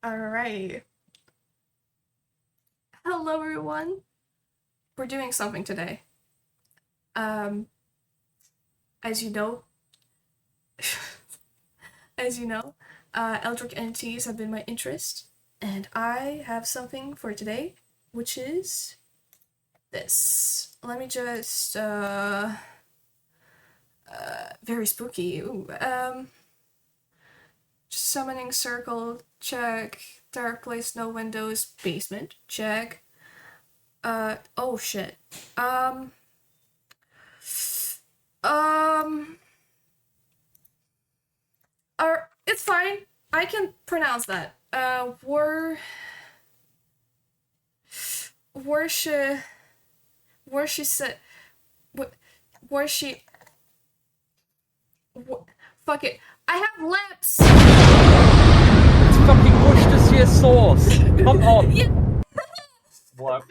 Alright. Hello, everyone. We're doing something today. Um, as you know, as you know, Eldritch entities have been my interest, and I have something for today, which is this. Let me just, very spooky. Ooh, summoning circle, check. Dark place, no windows, basement, check. Oh shit. Um, Um, it's fine. I can pronounce that. Worship, worship, worship, fuck it. I have lips! It's fucking Worcestershire sauce! Come on! Yeah. What?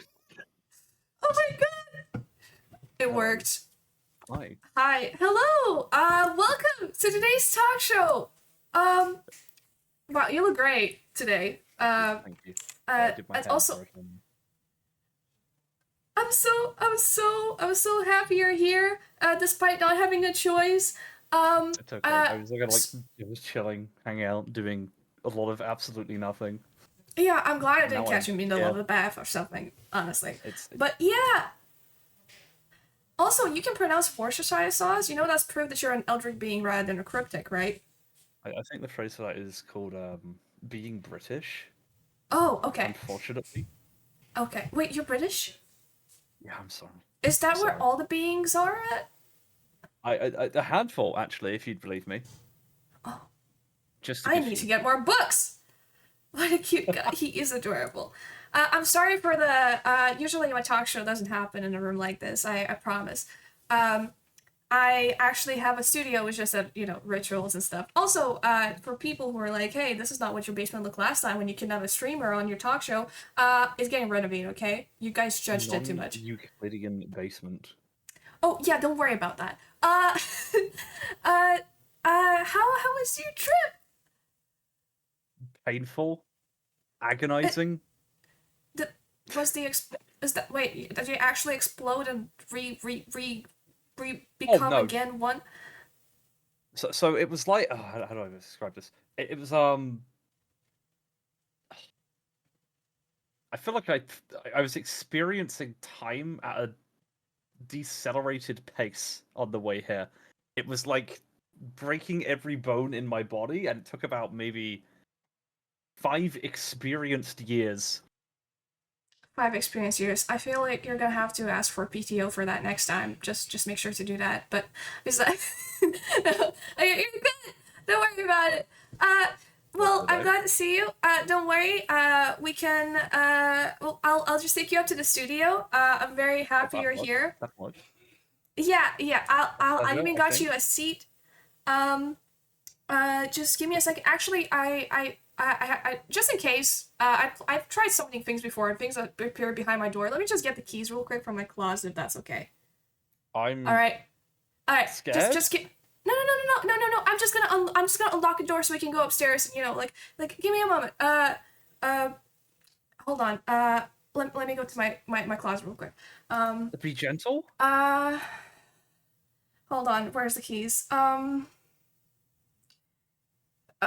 Oh my god! It worked. Hi. Hi. Hello! Welcome to today's talk show! Um, wow, you look great today. Thank you. I did my And hair also, for it. I'm so happy you're here, despite not having a choice. It's okay. I was just chilling, hanging out, doing a lot of absolutely nothing. Yeah, I'm glad I didn't Now catch I'm you in the middle here. of a bath or something, honestly. It's But yeah, also, you can pronounce Worcestershire sauce. You know that's proof that you're an Eldritch being rather than a cryptic, right? I think the phrase for that is called being British. Oh, okay. Unfortunately. Okay. Wait, you're British? Yeah, I'm sorry. Is I'm that where sorry. all the beings are at? A handful, actually, if you'd believe me. Oh, Just a I good need to few. get more books! What a cute guy. He is adorable. I'm sorry for the. Usually my talk show doesn't happen in a room like this, I promise. Um, I actually have a studio with just rituals and stuff. Also, for people who are like, hey, this is not what your basement looked last time when you couldn't have a streamer on your talk show, it's getting renovated, okay? You guys judged it too much. Non-Euclidean basement. Oh yeah, don't worry about that. Uh, how was your trip? Painful. Uh, Agonizing. the, was the is that wait? Did you actually explode and Oh become no. again one? So it was like, how do I describe this? It was I feel like I was experiencing time at a decelerated pace on the way here. It was like breaking every bone in my body, and it took about maybe 5 experienced years. 5 experience years. I feel like you're gonna have to ask for PTO for that next time. Just make sure to do that. But besides, no, you're good. Don't worry about it. Well, I'm glad to see you. Don't worry. We can. Well, I'll just take you up to the studio. I'm very happy you're here. That much. Yeah, yeah. I Pleasure, even I got think. you a seat. Um, just give me a second. Actually, just in case, I've tried summoning things before and things that appear behind my door. Let me just get the keys real quick from my closet if that's okay. All I'm right, all right. Just scared. just get. No, no, no, no, no, no, no. I'm just gonna unlock the door so we can go upstairs and like give me a moment. Uh, hold on. Let me go to my closet real quick. Be gentle. Uh, hold on. Where's the keys? That's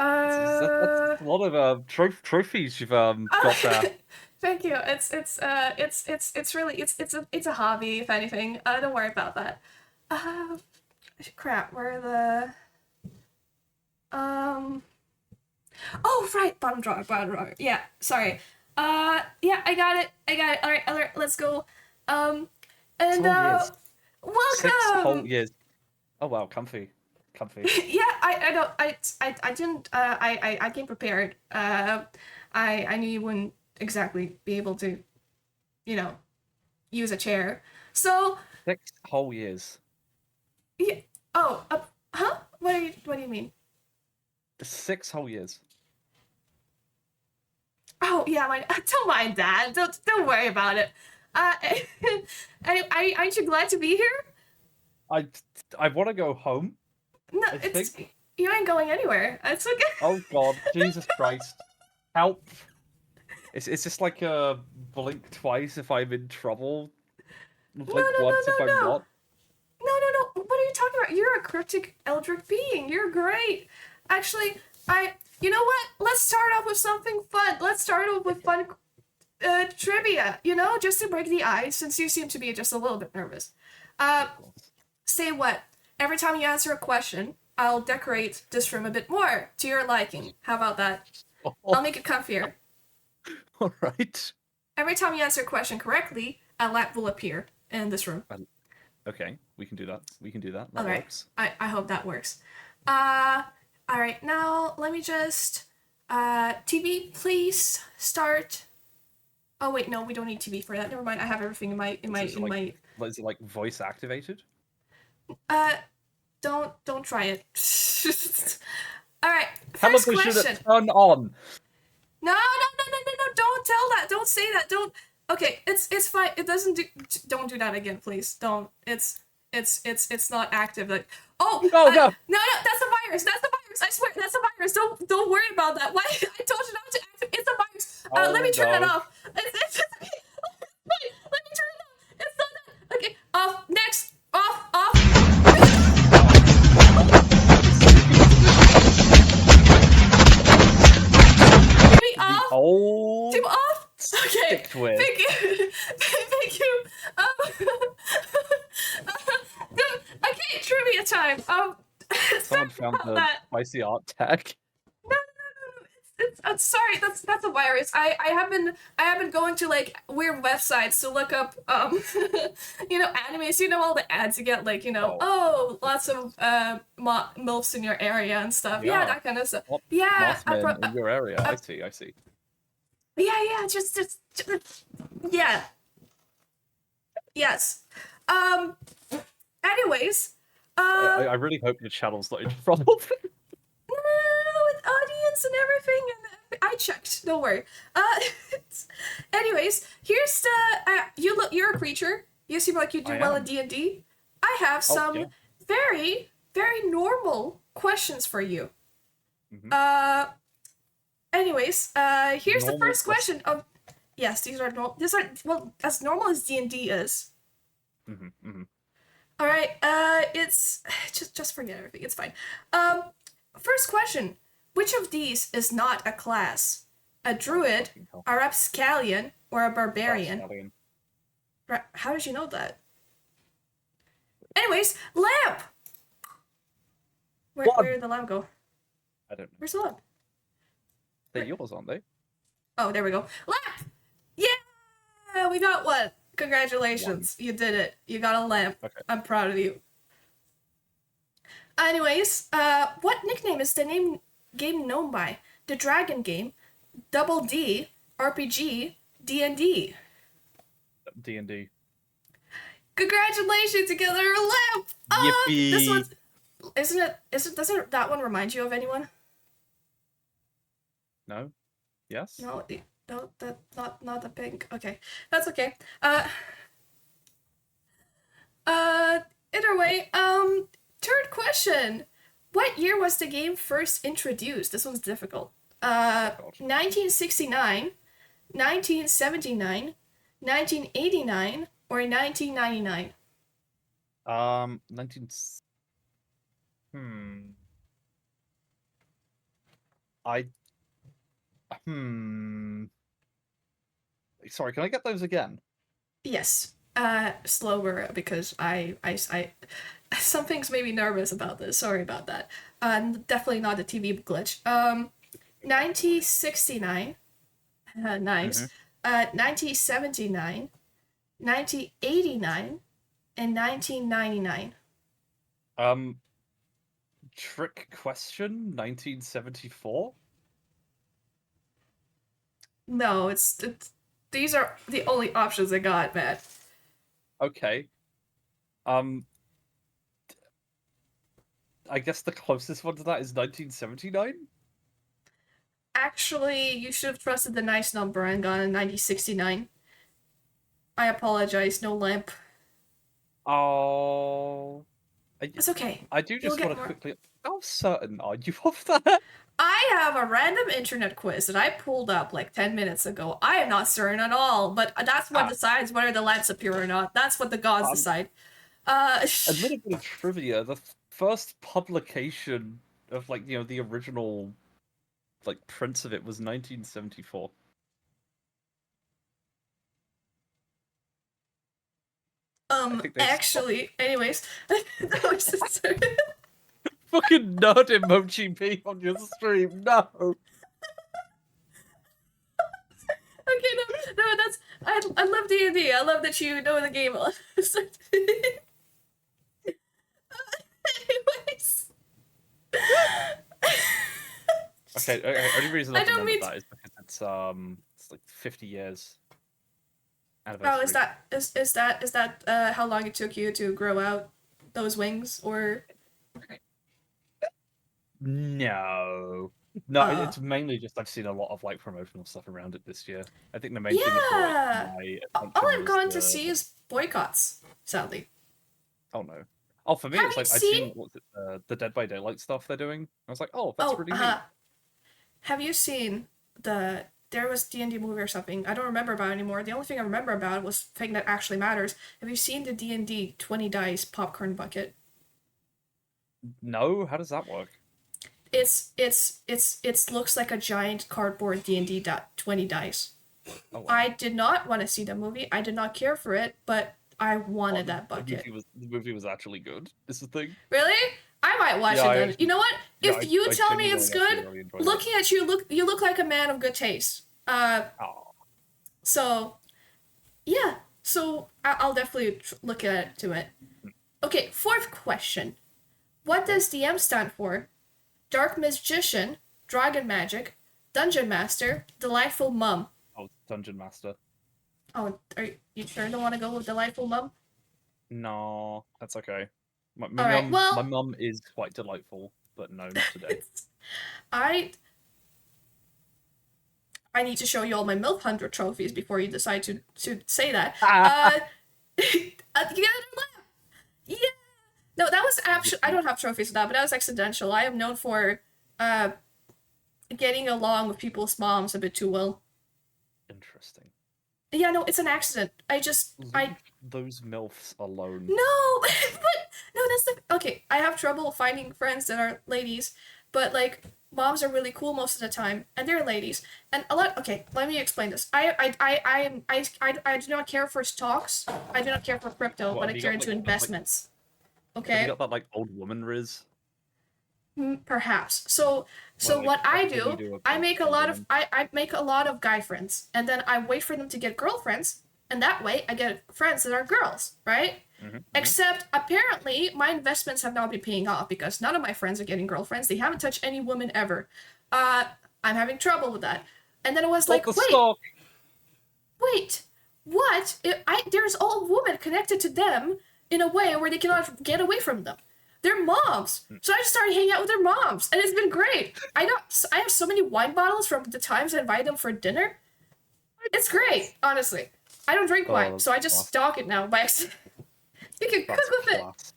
Uh. a lot of trophies you've got there. Thank you. It's really it's a hobby if anything. Don't worry about that. Uh, crap. Where are the Oh right, bottom drawer, bottom drawer. Yeah, sorry. Yeah, I got it. I got it. All right. Let's go. Um, and 6 whole years. 6 whole welcome. years. Oh wow, comfy, comfy. Yeah, I don't I didn't I came prepared. I knew you wouldn't exactly be able to you know use a chair. So 6 whole years. yeah. Oh, huh? What do you mean? 6 whole years. Oh yeah, don't mind that. Don't worry about it. Uh, aren't you glad to be here? I I want to go home. No, I it's think. you ain't going anywhere. It's okay. Oh God, Jesus Christ! Help! It's just like a blink twice if I'm in trouble, No, no, blink no, once if no, I'm no. not. No, no, no. What are you talking about? You're a cryptic eldritch being. You're great. Actually, you know what? Let's start off with something fun. Let's start off with fun trivia, you know, just to break the ice, since you seem to be just a little bit nervous. Uh, Of course. say what? Every time you answer a question, I'll decorate this room a bit more to your liking. How about that? I'll make it comfier. All right. Every time you answer a question correctly, a lamp will appear in this room. Okay, we can do that. We can do that. That All right. works. I hope that works. All right. Now let me just TV, please start. Oh wait, no, we don't need TV for that. Never mind. I have everything in my Is it like voice activated? Don't try it. All right. First Television question. turn on. No, no, no, no, no, no! Don't tell that. Don't say that. Don't. Okay, it's fine. It doesn't do. Don't do that again, please. Don't. It's not active. Like, oh, No, no. no, no, that's a virus. That's a virus. I swear, that's a virus. Don't worry about that. Why? I told you not to activate. It's a virus. Let me turn it off. It's okay. Wait, let me turn it off. It's not that. Okay, off. Next. Off. TV off. Oh. TV off. Okay. Stick with. Thank you. Thank you. Okay, trivia time. Someone sorry found about the that. spicy art tag. No, no, no, no, no. It's sorry. That's a virus. I have been going to like weird websites to look up you know, animes. You know, all the ads you get, like, you know, lots of milfs in your area and stuff. Yeah, that kind of stuff. What Yeah, Mossmen in your area. I see. yeah, just yeah. Yes. Anyways, I really hope your channel's not in trouble. no, with audience and everything, and I checked. Don't worry. Anyways, here's the you're a creature. You seem like you do well in D&D. I have some very very normal questions for you. Anyways, here's the first question of. Yes, these are normal. These are, well, as normal as D&D is. All right. It's just forget everything. It's fine. First question: which of these is not a class? A druid, a rapscallion, or a barbarian? How did you know that? Anyways, lamp. Where did the lamp go? I don't know. Where's the lamp? They're yours, aren't they? Oh, there we go. Lamp! Yeah! We got one! Congratulations. You did it. You got a lamp. Okay. I'm proud of you. Anyways, what nickname is the game known by? The Dragon Game, Double D, RPG, D&D. D&D. Congratulations, you got a lamp! Yippee! This one's... Doesn't that one remind you of anyone? No? Yes? No, not the pink. Okay, that's okay. Either way, third question. What year was the game first introduced? This one's difficult. 1969, 1979, 1989, or 1999? 19... I... Sorry, can I get those again? Yes. Slower, because I some things made me nervous about this. Sorry about that. Definitely not a TV glitch. 1969. Nice. 1979, 1989, and 1999. Trick question? 1974? No, it's these are the only options I got, Matt. Okay. I guess the closest one to that is 1979? Actually, you should have trusted the nice number and gone in 1969. I apologize, no lamp. Oh... It's okay. I do just want to more. quickly... How certain are you of that? I have a random internet quiz that I pulled up like 10 minutes ago. I am not certain at all, but that's what Ah, decides whether the lamps appear or not. That's what the gods um, decide. a little bit of trivia: the first publication of like the original like prints of it was 1974. I think they stopped. Actually, anyways, that was just Fucking nerd emoji me on your stream. No. Okay, no, that's I love D&D. I love that you know the game. Anyways, Okay. Only reason I I've don't remembered mean. that is because it's like 50 years Oh, anniversary. is that how long it took you to grow out those wings, or No. No, uh it's mainly just I've seen a lot of like promotional stuff around it this year. I think the main thing that brought it to yeah. my All attention I've was gone to the see is boycotts. Sadly, oh no. Oh, for me, have it's you like I'd seen? seen what's it, the Dead by Daylight stuff they're doing. I was like, oh, that's Oh, really neat. have you seen there was D&D movie or something? I don't remember about it anymore. The only thing I remember about was the thing that actually matters. Have you seen the D&D 20 dice popcorn bucket? No, how does that work? It's looks like a giant cardboard D&D 20 dice. Oh wow. I did not want to see the movie. I did not care for it, but I Oh, wanted the, that the bucket. movie was the movie was actually good. Is the thing. Really? I might watch Yeah, it I then. You actually know what? yeah, If you I tell me it's genuinely actually good, really enjoyed it. looking at you, you look like a man of good taste. Oh, So yeah. So I'll definitely look at to it. Okay, fourth question. What okay. does DM stand for? Dark Magician, Dragon Magic, Dungeon Master, Delightful Mum. Oh, Dungeon Master. Oh, are you sure you don't want to go with Delightful Mum? No, that's okay. My my All right. mum my Well, mum is quite delightful, but no, not today. I I need to show you all my MILF Hunter trophies before you decide to say that. Yeah, yeah. No, that was actually I don't have trophies for that, but that was accidental. I am known for uh getting along with people's moms a bit too well. Interesting. Yeah, no, it's an accident. I Leave those MILFs alone. no, but no, that's the okay. I have trouble finding friends that are ladies, but like moms are really cool most of the time, and they're ladies. And a lot. Okay, let me explain this. I do not care for stocks. I do not care for crypto, What but have I you care got into like investments. have you Okay, got that like old woman riz? perhaps. So Where what like I everything you do, do I equates make to a old lot of woman? I make a lot of guy friends, and then I wait for them to get girlfriends, and that way I get friends that are girls, right? Mm-hmm. Except apparently my investments have not been paying off because none of my friends are getting girlfriends. They haven't touched any women ever. Uh, I'm having trouble with that. And then it was Stop the like, stock! wait, what? There's all women connected to them in a way where they cannot get away from them. They're moms. Mm. So I just started hanging out with their moms, and it's been great. I have so many wine bottles from the times I invite them for dinner. It's great, honestly. I don't drink wine, Oh, so I that's just class. stock it now by accident. You can That's cook with it. class.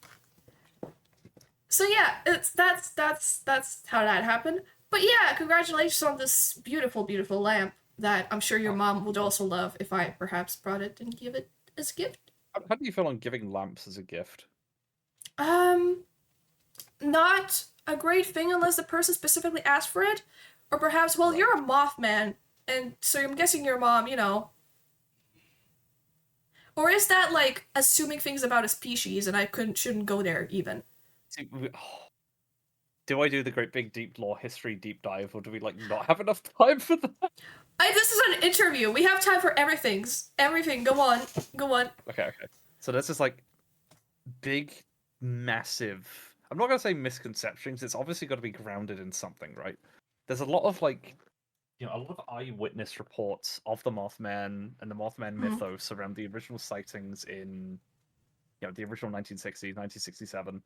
So yeah, that's how that happened. But yeah, congratulations on this beautiful, beautiful lamp that I'm sure your Oh, mom would cool. also love if I perhaps brought it and give it as a gift. How do you feel on giving lamps as a gift? Um, not a great thing unless the person specifically asked for it, or perhaps well Right. you're a Mothman, and so I'm guessing your mom, you know. Or is that like assuming things about a species and I couldn't shouldn't go there even? See, do I do the great big deep lore history deep dive, or do we like not have enough time for that? This is an interview. We have time for everything. Everything. Go on. Go on. Okay. So this is like big, massive. I'm not gonna say misconceptions. It's obviously got to be grounded in something, right? There's a lot of like, a lot of eyewitness reports of the Mothman and the Mothman Mm. mythos around the original sightings in, the original 1960s, 1967,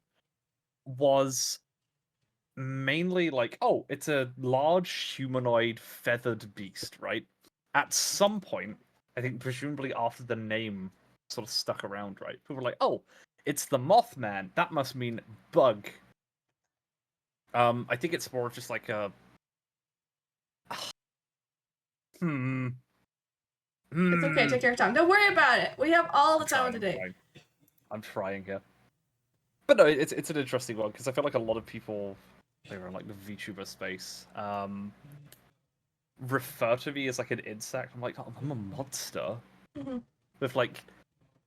was mainly like, oh, it's a large humanoid feathered beast, right? At some point, I think presumably after the name sort of stuck around, right? People were like, oh, it's the Mothman. That must mean bug. I think it's more of just like a Hmm. It's okay. Take your time. Don't worry about it. We have all the time of the day. I'm trying here. But no, it's an interesting one because I feel like a lot of people over in like the VTuber space refer to me as like an insect. I'm like, I'm a monster with like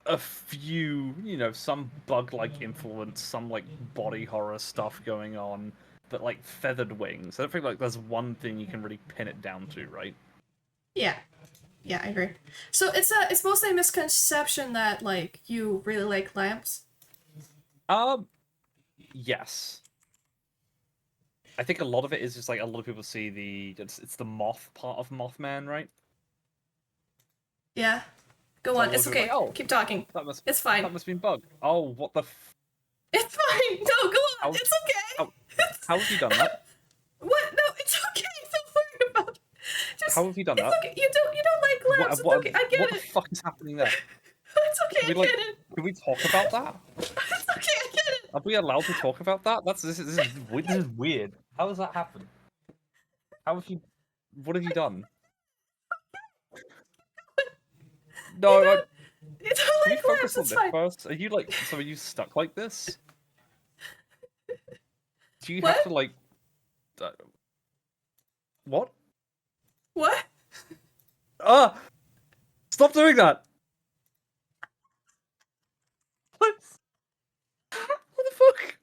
a few, some bug-like influence, some like body horror stuff going on, but like feathered wings. I don't think like there's one thing you can really pin it down to, right? Yeah. Yeah, I agree. So it's mostly a misconception that like you really like lamps. Yes. I think a lot of it is just like a lot of people see it's the moth part of Mothman, right? Yeah. Go So a on. lot of It's people are like, okay. oh, Keep talking. that must It's fine. that must be bug. Oh, what the? It's fine. No, go on. It's okay. How have you done that? What? No, it's okay. Don't worry about it. Just, How have you done it's that? okay. You don't like lamps. It's okay. I get what it. the fuck is happening there? It's okay. I get it. Can we talk about that? It's okay. I get it. Are we allowed to talk about that? This is weird. How has that happened? How have you? What have you done? No, You don't can we like focus lamps. on It's this fine. first? Are you stuck like this? Do you have What? to like? What? What? Ah! Stop doing that! What? What the fuck?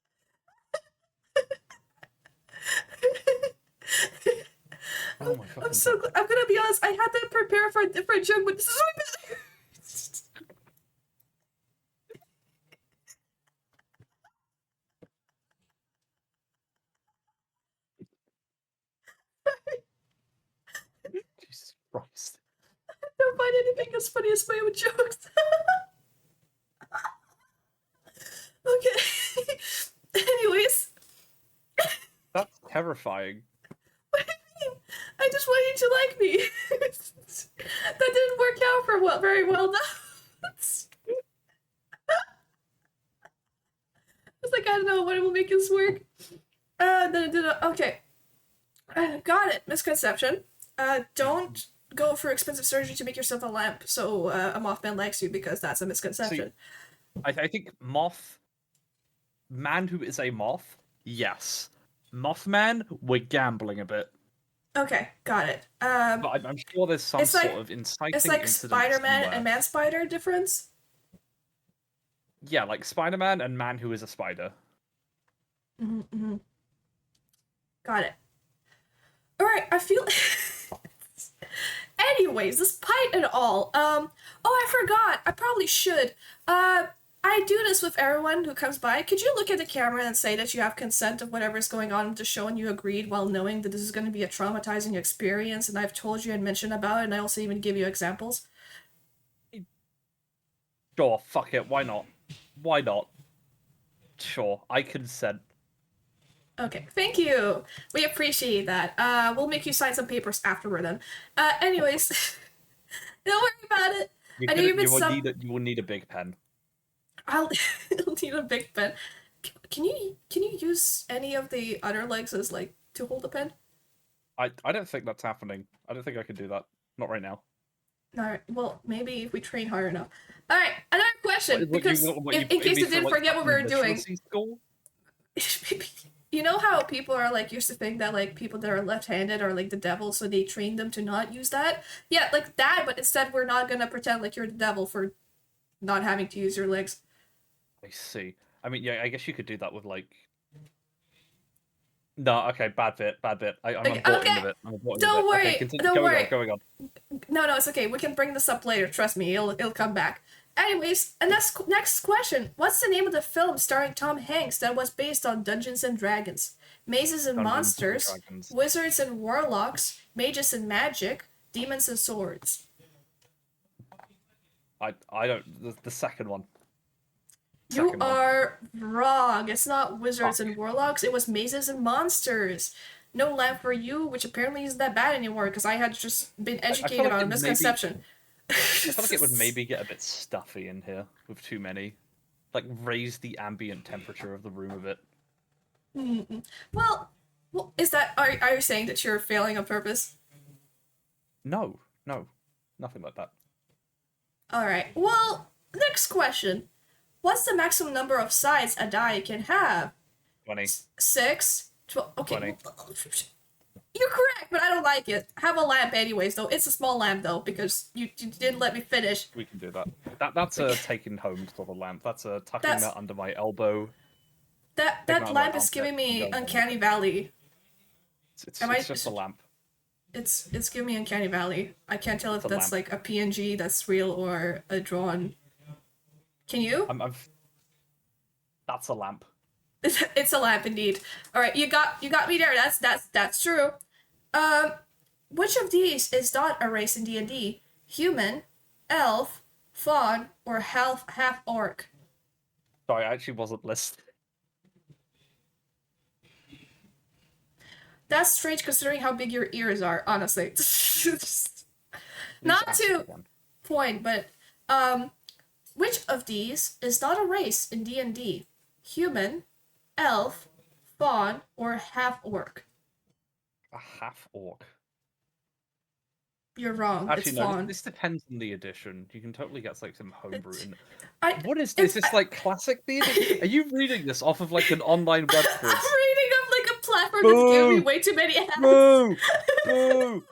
Oh my fucking I'm so god. I'm gonna be honest. I had to prepare for a different joke, but this is way better. Jesus Christ. I don't find anything as funny as my own jokes. Okay. Anyways, That's terrifying. what do you mean? I just want you to like me. That didn't work out for very well. Though. It's like I don't know what will make this work. Okay. Got it. Misconception. Don't go for expensive surgery to make yourself a lamp so a Mothman likes you because that's a misconception. See, I think man who is a moth, yes. Mothman, we're gambling a bit. Okay, got it. But I'm sure there's some it's like sort of inciting it's like incident Spider-Man somewhere. and Man Spider difference. Yeah, like Spider-Man and man who is a spider. Mm-hmm. Got it. All right, I feel. Anyways, despite it all, oh, I forgot. I probably should. I do this with everyone who comes by. Could you look at the camera and say that you have consent of whatever's going on in the show and you agreed while knowing that this is going to be a traumatizing experience and I've told you and mentioned about it and I also even give you examples? Sure, fuck it, why not? Why not? Sure, I consent. Okay, thank you. We appreciate that. We'll make you sign some papers afterward then. Anyways, don't worry about it. I know you've been you will need a big pen. I'll need a big pen. Can you use any of the other legs as like to hold a pen? I don't think that's happening. I don't think I can do that. Not right now. Alright, well, maybe if we train hard enough. Alright, another question, because in put case me you through, didn't like, forget what we were doing. literacy school? You know how people are like used to think that like people that are left-handed are like the devil, so they train them to not use that? Yeah, like that, but instead we're not gonna pretend like you're the devil for not having to use your legs. I see. I mean, yeah, I guess you could do that with like. No, okay, bad bit. I'm Okay, on board okay. with it. Don't worry. Okay, continue. Don't worry. Going on. No, it's okay. We can bring this up later. Trust me, it'll come back. Anyways, and next question. What's the name of the film starring Tom Hanks that was based on Dungeons and Dragons? Mazes and Dungeons Monsters, and Dragons. Wizards and Warlocks, Mages and Magic, Demons and Swords. I don't. The second one. You are wrong. It's not Wizards and Warlocks. It was Mazes and Monsters. No lamp for you, which apparently isn't that bad anymore because I had just been educated on a misconception. I feel like it would maybe get a bit stuffy in here with too many. Like, raise the ambient temperature of the room a bit. Well, is that are you saying that you're failing on purpose? No, nothing like that. Alright, well, next question. What's the maximum number of sides a die can have? 20. 6? 12? Okay. 20. You're correct, but I don't like it. Have a lamp anyways, though. It's a small lamp, though, because you didn't let me finish. We can do that. That's a taking home sort of lamp. That's a tucking that under my elbow. That lamp is giving me Uncanny Valley. It's just a lamp. It's giving me Uncanny Valley. I can't tell if that's like a PNG that's real or a drawn. Can you? That's a lamp. It's a lamp indeed. All right, you got me there. That's true. Which of these is not a race in D&D? Human, elf, faun, or half orc? Sorry, I actually wasn't listening. That's strange considering how big your ears are, honestly. Not to point, but which of these is not a race in D&D? Human, elf, faun, or half orc? A half orc. You're wrong. Actually, it's no. faun. This depends on the edition. You can totally get like some homebrew in. What is this? Is this like classic D&D? Are you reading this off of like an online web quiz? I'm reading off like a platform that's giving me way too many ads. Boo! Boo!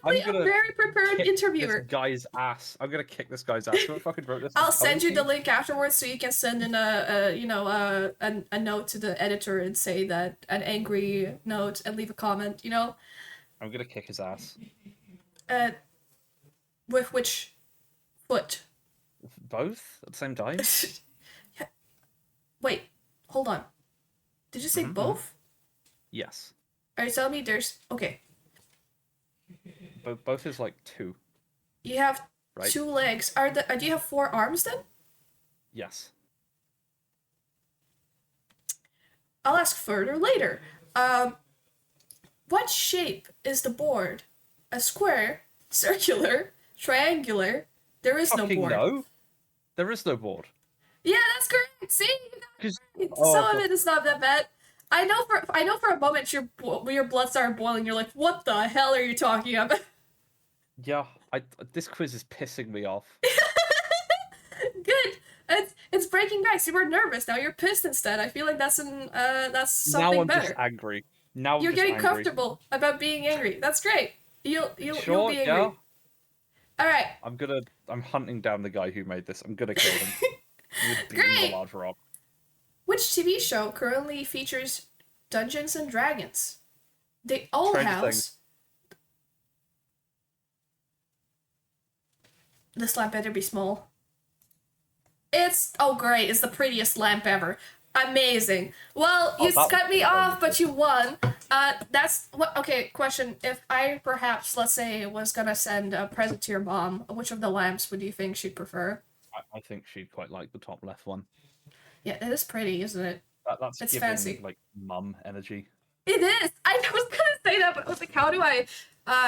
I'm definitely a very prepared interviewer. This guy's ass. I'm gonna kick this guy's ass. Who fucking wrote this? I'll send you the link afterwards so you can send in a note to the editor and say that an angry note and leave a comment. You know. I'm gonna kick his ass. With which foot? Both at the same time. Yeah. Wait, hold on. Did you say both? Yes. Are you telling me there's okay? Both is like 2. You have right? 2 legs. Do you have 4 arms then? Yes. I'll ask further later. What shape is the board? A square, circular, triangular? There is no board. No. There is no board. Yeah, that's correct. See, you got it. Oh, Some of it is not that bad. I know for a moment your blood started boiling. You're like, what the hell are you talking about? Yeah, this quiz is pissing me off. Good. It's breaking ice. You were nervous. Now you're pissed instead. I feel like that's something now I'm better. just angry. Now you're I'm getting angry. comfortable about being angry. That's great. You'll be angry. Yeah. All right. I'm hunting down the guy who made this. I'm gonna kill him. Great. A large rock. Which TV show currently features Dungeons and Dragons? They all house. This lamp better be small. It's great. It's the prettiest lamp ever. Amazing. Well, you cut me off, but you won. That's what. Okay, question. If I perhaps, let's say, was gonna send a present to your mom, which of the lamps would you think she'd prefer? I think she'd quite like the top left one. Yeah, it is pretty, isn't it? It's giving, fancy. Like mum energy. It is. I was gonna say that, but I was like, how do I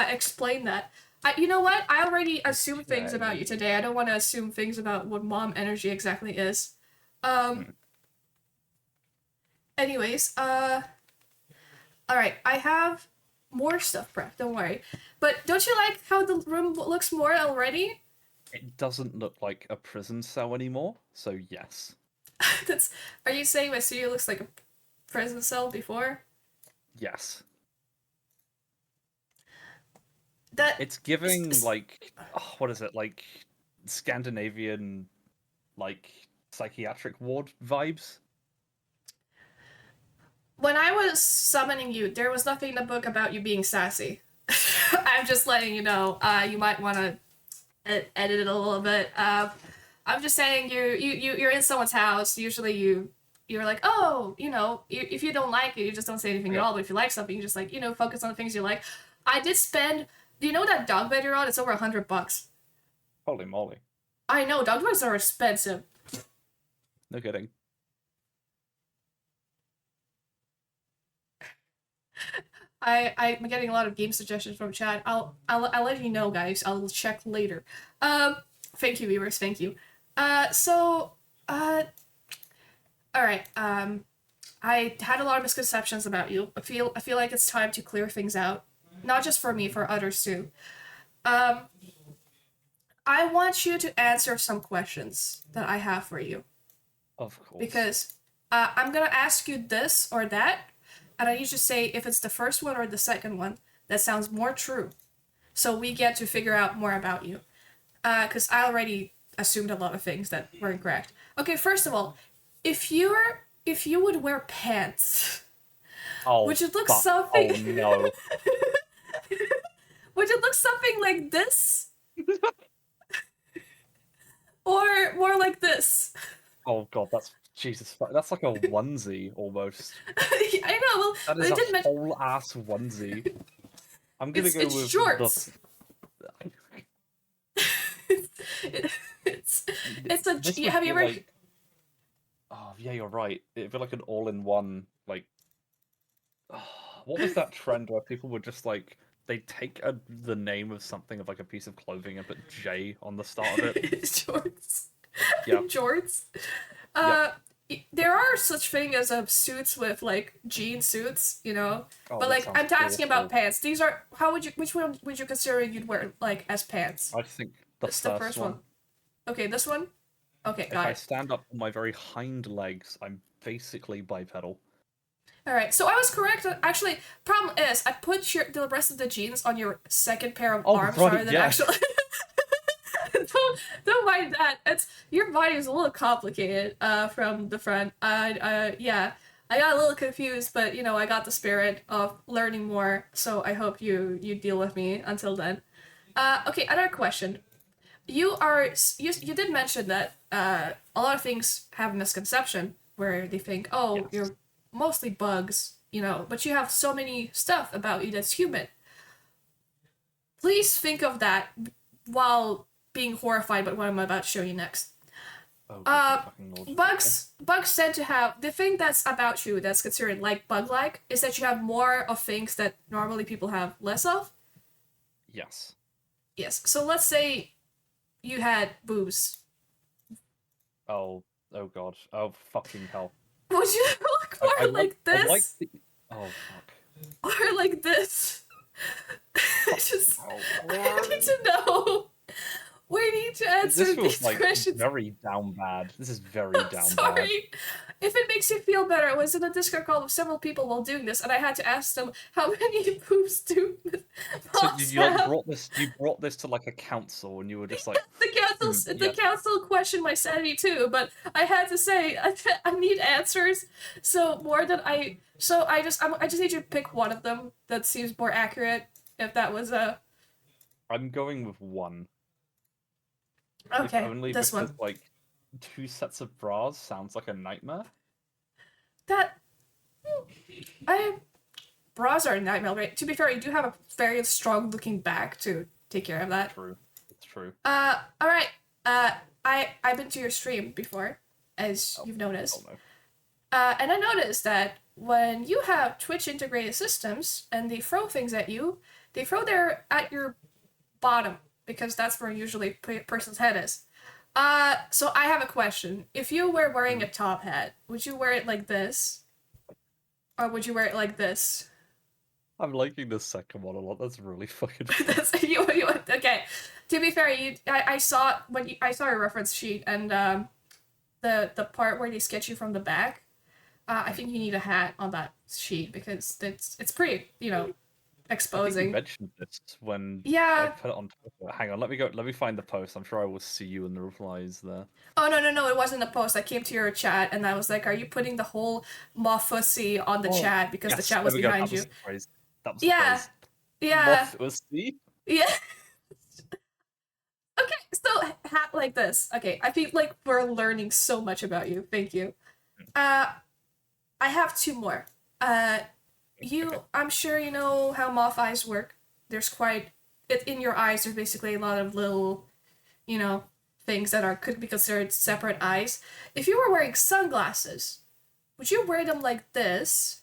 explain that? You know what? I already assumed things about you today. I don't want to assume things about what mom energy exactly is. Anyways, all right. I have more stuff prepped. Don't worry. But don't you like how the room looks more already? It doesn't look like a prison cell anymore. So yes. Are you saying my studio looks like a prison cell before? Yes. It's giving like what is it, like Scandinavian like psychiatric ward vibes. When I was summoning you, there was nothing in the book about you being sassy. I'm just letting you know. You might want to edit it a little bit. I'm just saying you're in someone's house. Usually you're like, oh, if you don't like it, you just don't say anything at all. But if you like something, you just like, focus on the things you like. I did spend. Do you know that dog bed you're on? It's over $100. Holy moly! I know dog beds are expensive. No kidding. I'm getting a lot of game suggestions from chat. I'll let you know, guys. I'll check later. Thank you, viewers. Thank you. All right. I had a lot of misconceptions about you. I feel like it's time to clear things out. not just for me, for others too. Um, I want you to answer some questions that I have for you Of course. because I'm gonna ask you this or that, and I need you to say if it's the first one or the second one that sounds more true, so we get to figure out more about you. Because I already assumed a lot of things that were incorrect. Okay, first of all, if you would wear pants, Oh, would it look fuck. something? Oh, no. Would it look something like this, or more like this? Oh, God, that's... Jesus, that's like a onesie, almost. I know. Well, That but is it a did mention whole-ass onesie. I'm gonna go it's with the... shorts. it's it's a. This would Have you be ever? like... Oh, yeah, you're right. It'd be like an all-in-one, like... What was that trend where people would just, like... They'd take the name of something of, like, a piece of clothing and put J on the start of it? Shorts. Yeah. Jorts. Yep. There are such thing as suits with like jean suits, Oh, but that like sounds I'm asking about awful. pants. These are how would you which one would you consider you'd wear like as pants? I think the It's the first first one. one. Okay, this one. Okay, If got I it. stand up on my very hind legs, I'm basically bipedal. All right, so I was correct. Actually, problem is I put the rest of the jeans on your second pair of Oh, arms right, rather than yeah. actually. don't mind that. It's your body is a little complicated from the front. Yeah, I got a little confused, but I got the spirit of learning more. So I hope you deal with me until then. Okay, another question. You did mention that a lot of things have a misconception where they think, oh, Yes. you're mostly bugs, but you have so many stuff about you that's human. Please think of that while being horrified by what I'm about to show you next. Oh, fucking Lord. Bugs tend to have the thing that's about you that's considered like bug-like is that you have more of things that normally people have less of. Yes. Yes. So let's say you had boobs. Oh God. Oh, fucking hell. Would you look more like this? I like the... Oh, fuck. Or like this? Just, Oh, I need to know. We need to answer this feels these like questions. very down bad. This is very down bad. Sorry. If it makes you feel better, I was in a Discord call with several people while doing this, and I had to ask them how many boobs do So moths you like have. brought this to like a council, and you were just like, The council questioned my sanity too, but I had to say I need answers. So more than I just need you to pick one of them that seems more accurate. If that was a I'm going with one. okay, If only this because one. like 2 sets of bras sounds like a nightmare. That I bras are a nightmare, right? To be fair, you do have a very strong looking back to take care of that. True. It's true. All right. I've been to your stream before, as you've noticed. Oh no. And I noticed that when you have Twitch integrated systems and they throw things at you, they throw their at your bottom because that's where usually person's head is. So I have a question. If you were wearing a top hat, would you wear it like this, or would you wear it like this? I'm liking this second one a lot. That's really fucking fun. That's okay. To be fair, I saw I saw your reference sheet and the part where they sketch you from the back. I think you need a hat on that sheet because it's pretty exposing. I think you mentioned this when I Yeah. put it on Twitter. Hang on, let me find the post. I'm sure I will see you in the replies there. Oh no! It wasn't a post. I came to your chat and I was like, "Are you putting the whole Mofussy on the chat because the chat was behind you?" That was Yeah. the phrase. Yeah. Mofussy? Yeah. Okay, so hat like this. Okay, I feel like we're learning so much about you. Thank you. I have two more. I'm sure you know how moth eyes work. There's in your eyes. There's basically a lot of little, things that could be considered separate eyes. If you were wearing sunglasses, would you wear them like this?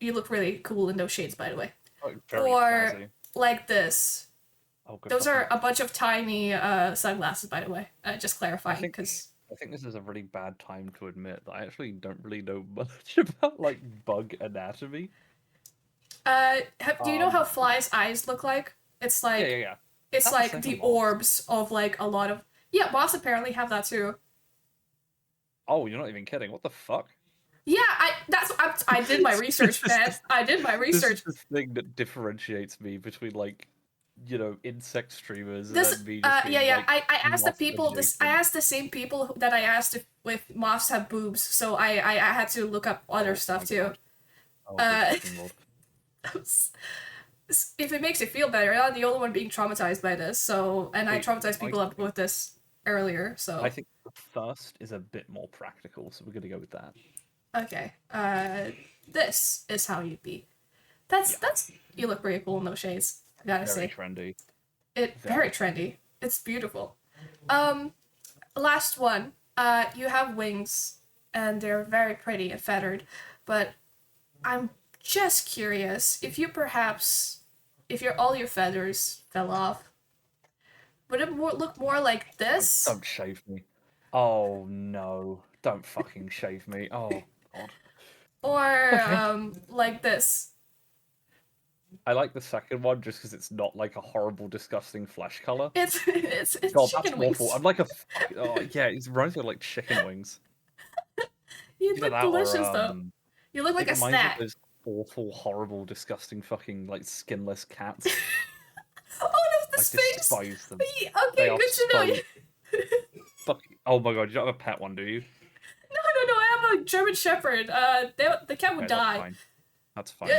You look really cool in those shades, by the way. Oh, very or jazzy. like this. Oh, good Those are fucking- a bunch of tiny sunglasses, by the way. Just clarifying, because I think this is a really bad time to admit that I actually don't really know much about like bug anatomy. Do you know how flies' eyes look like? It's Yeah, like yeah, yeah. it's That's the like same the for moths. orbs of like a lot of yeah. Moths apparently have that too. Oh, you're not even kidding. What the fuck? Yeah, I did my research, This man. is I did my this is research. the thing that differentiates me between like, insect streamers and This then me just yeah being yeah. like I asked the moth people this. I adjacent. asked the same people that I asked if with moths have boobs. So I had to look up other Oh stuff my too. god. Oh good Uh, fucking lord. if it makes you feel better, I'm not the only one being traumatized by this. So and I Wait, traumatized I people up with this earlier. I So think the first is a bit more practical, so we're gonna go with that. okay. This is how you'd be. Yeah. That's you look pretty cool in those shades. I gotta Very say, trendy. it very Very. trendy. It's beautiful. Last one. You have wings, and they're very pretty and feathered, but I'm just curious if you perhaps, if your all your feathers fell off, would it look more like this, Don't shave me. Oh no. Don't fucking shave me. Oh god. or Okay. like this? I like the second one just because it's not like a horrible, disgusting flesh color. It's God, that's chicken awful. wings. I'm like a fuck. Oh yeah, it reminds me of like chicken wings. You Either look that or delicious though. You look like it a reminds me of snack. those awful, horrible, disgusting fucking like skinless cats. Oh, no, the I Sphinx. despise them. They Okay, are good to know. so fucking. Oh my god, you don't have a pet one, do you? No, I have a German Shepherd. The cat would Okay, that's die. fine. That's fine.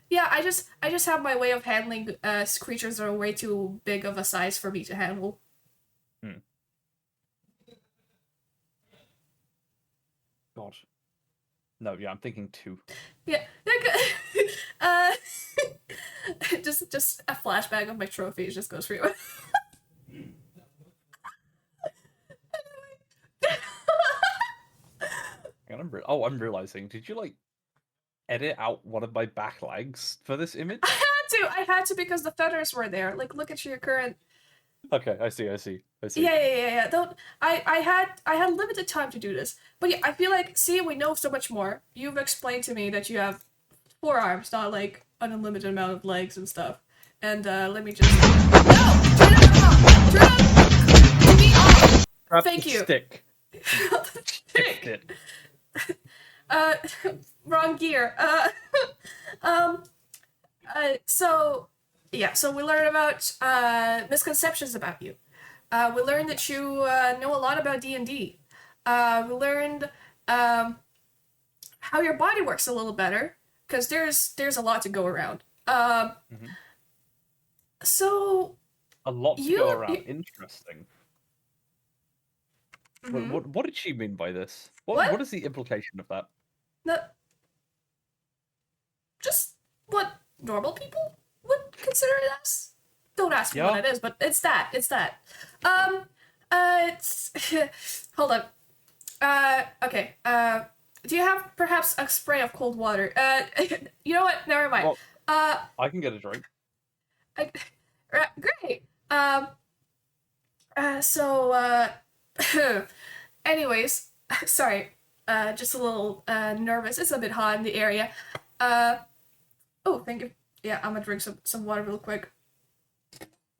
Yeah, I just have my way of handling creatures that are way too big of a size for me to handle. Hmm. God. No, yeah, I'm thinking two. Yeah, just a flashback of my trophies just goes for you. And I'm realizing. Did you like edit out one of my back legs for this image? I had to because the feathers were there. Like, look at your current. Okay, I see. I see. I see. Yeah. Don't. I had limited time to do this, but yeah, I feel like see, we know so much more. You've explained to me that you have four arms, not like an unlimited amount of legs and stuff. And let me just no turn it off. Turn it to me off. Grab the Thank you. stick. Shift it. uh, wrong gear. Um. So yeah. So we learned about misconceptions about you. We learned that Yes. you know a lot about D&D. We learned how your body works a little better because there's a lot to go around. Hmm. So A lot to go around. you Interesting. mm-hmm. What did she mean by this? What What? is the implication of that? No, just what normal people would consider it as. Don't ask me what Yeah. it is, but it's that. It's that. Um. It's hold on. Okay. Do you have perhaps a spray of cold water? You know what? Never mind. Well, Uh, I can get a drink. I, great. So, anyways, sorry. Just a little nervous. It's a bit hot in the area. Uh, oh, thank you. Yeah, I'm gonna drink some water real quick.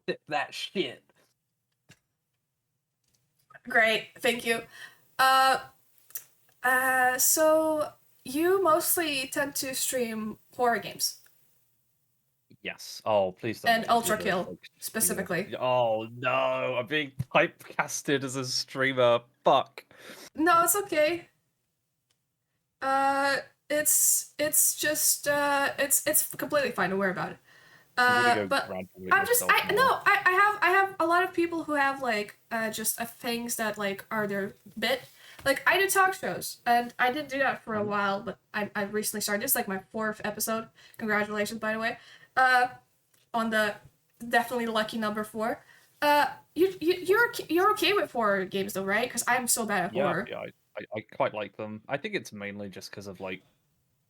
Sip that shit. Great, thank you. Uh, so you mostly tend to stream horror games Yes. Oh, please don't and make me do Ultra the Kill like spiel. specifically. Oh no, I'm being typecasted as a streamer. Fuck. No, it's okay. Uh, it's just it's completely fine. Don't worry about it. I'm gonna go But randomly I'm just myself I now. no I have a lot of people who have like just things that like are their bit. Like I do talk shows and I didn't do that for a Mhm. while, but I recently started. This is like my fourth episode. Congratulations, by the way. On the definitely lucky number four. You're okay with horror games though, right? Because I'm so bad at Yeah, horror. yeah, I quite like them. I think it's mainly just because of like,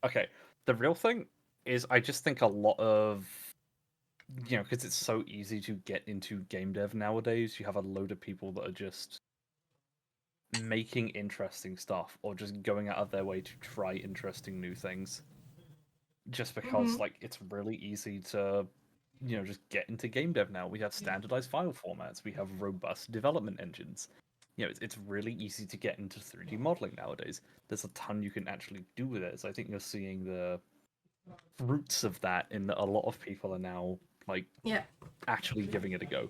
okay, the real thing is I just think a lot of, because it's so easy to get into game dev nowadays. You have a load of people that are just making interesting stuff or just going out of their way to try interesting new things. just because Mm-hmm. like it's really easy to just get into game dev now. We have standardized file formats, we have robust development engines. It's really easy to get into 3D modeling nowadays. There's a ton you can actually do with it. So I think you're seeing the fruits of that in that a lot of people are now like Yeah. actually giving it a go.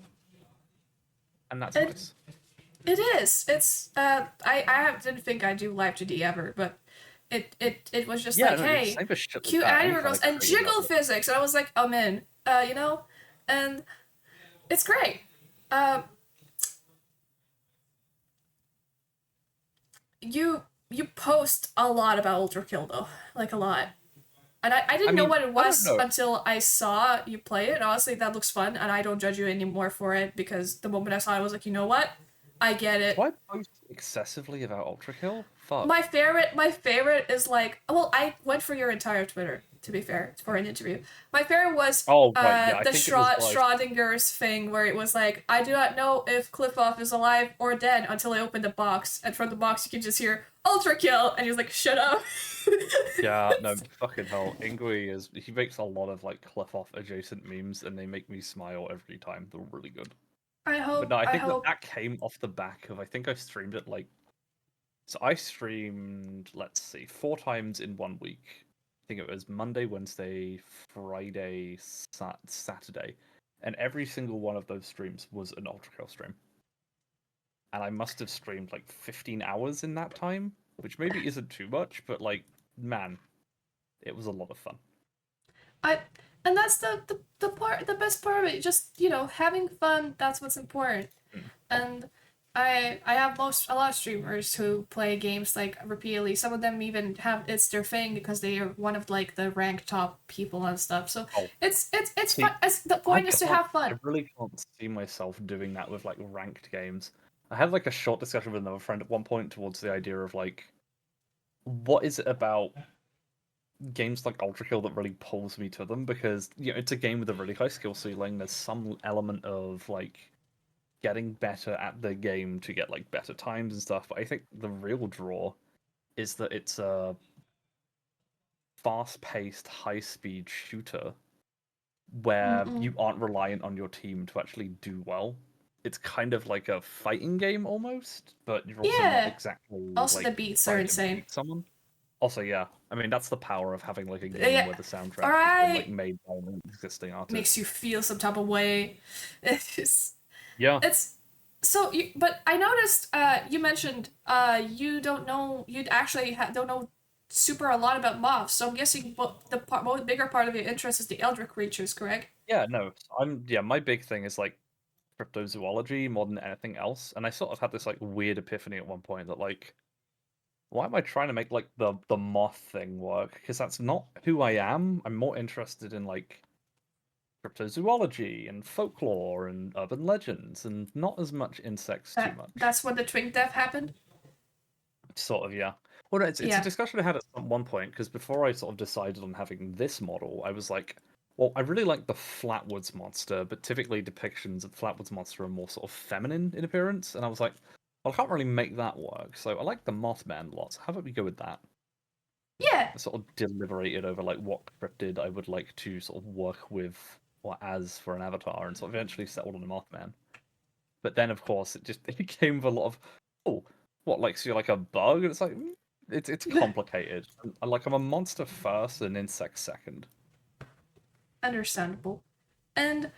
And that's It nice. it is. It's didn't think I'd do live 2D ever, but it was just Yeah, like, no, the hey, same as shit like cute that. Any anime kind girls of and creative jiggle outlet. physics, and I was like, I'm in. And it's great. Um, you you post a lot about Ultra Kill though, like a lot. And I I didn't know mean, what it I don't was know. until I saw you play it. Honestly, that looks fun, and I don't judge you anymore for it because the moment I saw it, I was like, you know what? I get Do it. I post excessively about Ultra Kill? Fuck. My favorite is like, well, I went for your entire Twitter, to be fair, for an interview. My favorite was Oh, right, yeah, I the think it was like, Schrodinger's thing where it was like, I do not know if Kliffoth is alive or dead until I open the box, and from the box you can just hear Ultra Kill, and he's like, shut up. yeah, no, fucking hell. He makes a lot of like Cliff-off adjacent memes, and they make me smile every time. They're really good. I But hope no, I I think that hope that came off the back of, I think I streamed it like, so I streamed, let's see, 4 times in 1 week. I think it was Monday, Wednesday, Friday, Saturday. And every single one of those streams was an Ultra Kill stream. And I must have streamed like 15 hours in that time, which maybe isn't too much, but like, man, it was a lot of fun. I and that's the best part of it. Just having fun. That's what's important. Mm. And I have a lot of streamers who play games like repeatedly. Some of them even have it's their thing because they are one of like the ranked top people and stuff. So Oh, it's fun. see, The point is to have I fun. really can't see myself doing that with like ranked games. I had like a short discussion with another friend at one point towards the idea of like, what is it about games like Ultra Kill that really pulls me to them? Because it's a game with a really high skill ceiling. There's some element of like getting better at the game to get like better times and stuff. But I think the real draw is that it's a fast-paced, high-speed shooter where Mm-mm. you aren't reliant on your team to actually do well. It's kind of like a fighting game almost, but you're also not Yeah. exactly Also, the like beats are trying to insane. beat someone. Also, yeah, I mean that's the power of having like a game Yeah. where the All soundtrack has been like right. made by an existing Makes artist. you feel some type of way. Yeah, It's so but I noticed you mentioned you don't know you actually don't know super a lot about moths, so I'm guessing the bigger part of your interest is the eldritch creatures, correct? yeah, no, my big thing is like cryptozoology more than anything else, and I sort of had this like weird epiphany at one point that like why am I trying to make like the moth thing work? Because that's not who I am. I'm more interested in like cryptozoology and folklore and urban legends, and not as much insects too much. That's when the twink death happened. Sort of, yeah. Well, no, it's a Yeah. discussion I had at one point because before I sort of decided on having this model, I was like, well, I really like the Flatwoods monster, but typically depictions of the Flatwoods monster are more sort of feminine in appearance, and I was like, well, I can't really make that work, so I like the Mothman a lot. So how about we go with that? Yeah. I sort of deliberated over like what cryptid I would like to sort of work with or as for an avatar, and sort of eventually settled on a Mothman. But then, of course, it became a lot of, oh, what, like, so you're like a bug? And it's like, it's complicated. I'm a monster first and insect second. Understandable. And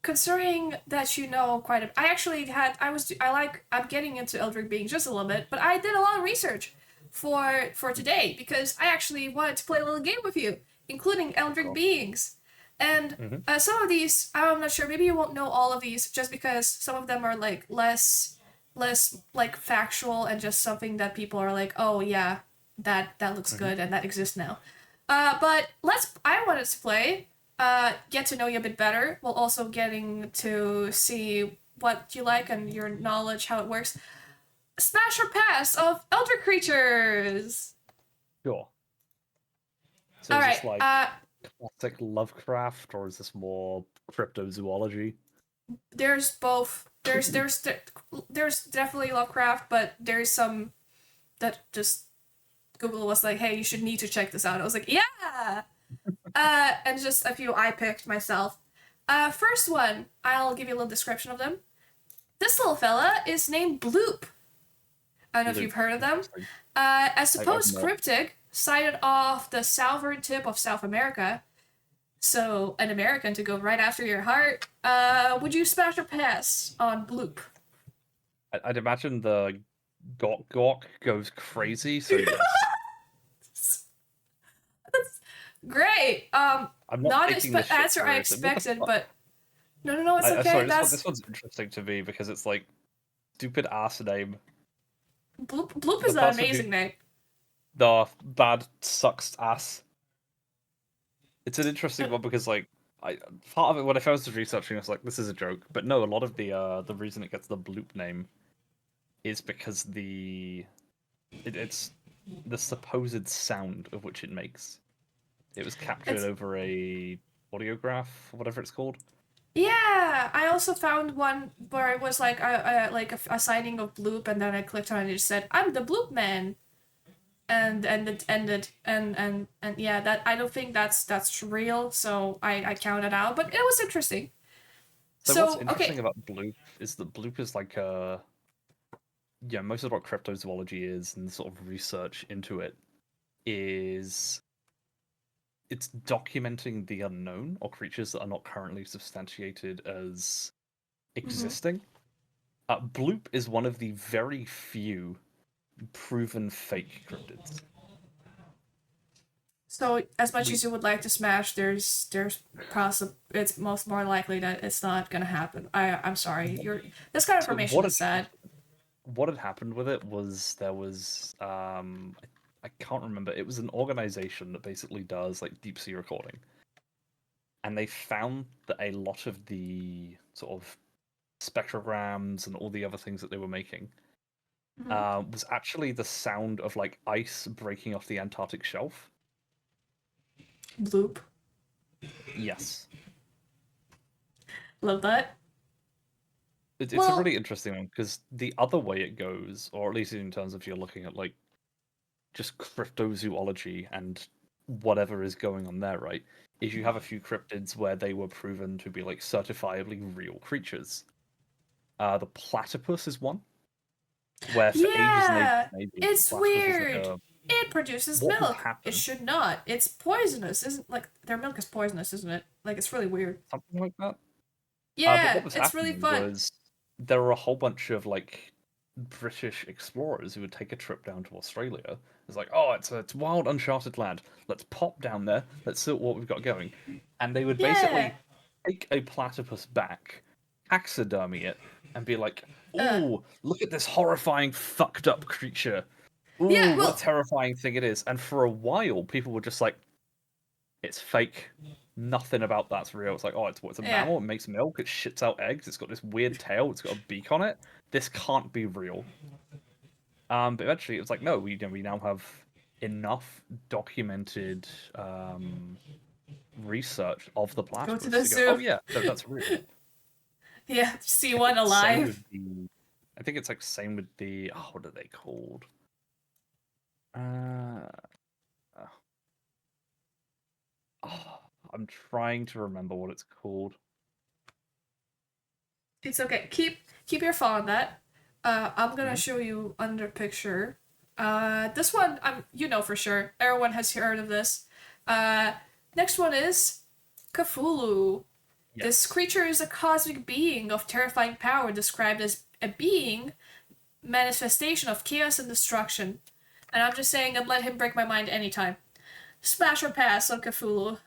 considering that you know quite a I actually had I was I like I'm getting into Eldritch Being just a little bit, but I did a lot of research for today because I actually wanted to play a little game with you, including Eldritch Cool. Beings. And Mm-hmm. some of these I'm not sure, maybe you won't know all of these just because some of them are like less like factual and just something that people are like, "Oh yeah, that looks Mm-hmm. good and that exists now." But I wanted to play get to know you a bit better while also getting to see what you like and your knowledge, how it works. Smash or pass of Elder Creatures! Sure. So is Alright, this like classic Lovecraft or is this more cryptozoology? there's both. There's definitely Lovecraft, but there's some that just Google was like, hey, you should need to check this out. I was like, yeah! And just a few I picked myself. First one, I'll give you a little description of them. This little fella is named Bloop. I don't know if Loop. you've heard of them. Interesting. I I've suppose not. Cryptic sighted off the southern tip of South America. So, an American to go right after your heart. Would you smash or pass on Bloop? I'd imagine the Gok Gok goes crazy, so yes. That's great. I'm not Not taking this shit answer I seriously. What the expected, fuck? but no, it's okay. Sorry, That's this one's interesting to me because it's like stupid ass name. Bloop The is an person who amazing name. the bad sucks ass. It's an interesting one because like part of it when I first was researching, I was like, this is a joke. But no, a lot of the reason it gets the bloop name is because it's the supposed sound of which it makes. It was captured It's over a audiograph, or whatever it's called. Yeah, I also found one where it was like a signing of Bloop, and then I clicked on it and it said, "I'm the Bloop Man," and it ended, and yeah, that I don't think that's real, so I counted out, but it was interesting. So what's So interesting okay, about bloop is that bloop is like yeah, most of what cryptozoology is and sort of research into it is it's documenting the unknown or creatures that are not currently substantiated as hmm existing. Bloop is one of the very few proven fake cryptids. so as much We as you would like to smash, there's it's most more likely that it's not gonna happen. I'm sorry, you're this kind of so information is sad. what had happened with it was there was I can't remember. It was an organization that basically does like deep sea recording, and they found that a lot of the sort of spectrograms and all the other things that they were making hmm was actually the sound of like ice breaking off the Antarctic shelf. Bloop, Yes, love that. it's a Well, really interesting one because the other way it goes, or at least in terms of you're looking at like just cryptozoology and whatever is going on there, right? Is you have a few cryptids where they were proven to be like certifiably real creatures. The platypus is one where for yeah, and ages the it's platypus was like weird. a It produces what would milk. It happen? should not. It's poisonous, isn't like their milk is poisonous, isn't it? Like it's really weird. Something like that. But Yeah, what was it's really happening fun. was there were a whole bunch of like British explorers who would take a trip down to Australia. It's like, oh, it's wild, uncharted land. Let's pop down there. Let's see what we've got going. And they would Yeah. basically take a platypus back, taxidermy it, and be like, Uh. "Ooh, look at this horrifying, fucked up creature. Ooh, Yeah. what a Well. terrifying thing it is." And for a while, people were just like, "It's fake. Nothing about that's real." It's like, oh, it's a Yeah. mammal. It makes milk. It shits out eggs. It's got this weird tail. It's got a beak on it. This can't be real. But eventually, it was like, no, we now have enough documented research of the Go to platypus the to go, oh zoo. yeah, that's real. Yeah. See I think one it's same alive. with the. I think it's like same with the. Oh, what are they called? Uh, oh, I'm trying to remember what it's called. It's okay. Keep your phone on that. I'm gonna Mhm. show you under picture. This one you know for sure. Everyone has heard of this. Uh, next one is Cthulhu. This Yes. creature is a cosmic being of terrifying power, described as a being manifestation of chaos and destruction. And I'm just saying, I'd let him break my mind anytime. Smash or pass on Cthulhu.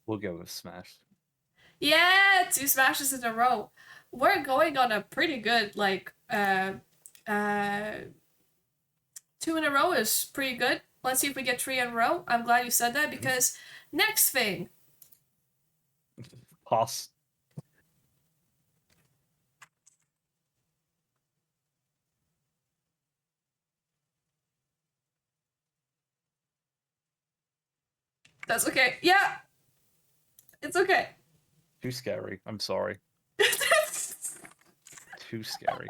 We'll go with Smash. Yeah, two smashes in a row. We're going on a pretty good uh two in a row is pretty good. Let's see if we get three in a row. I'm glad you said that Mhm. because next thing. Pass. That's okay. Yeah, it's okay. Too scary. I'm sorry. Too scary.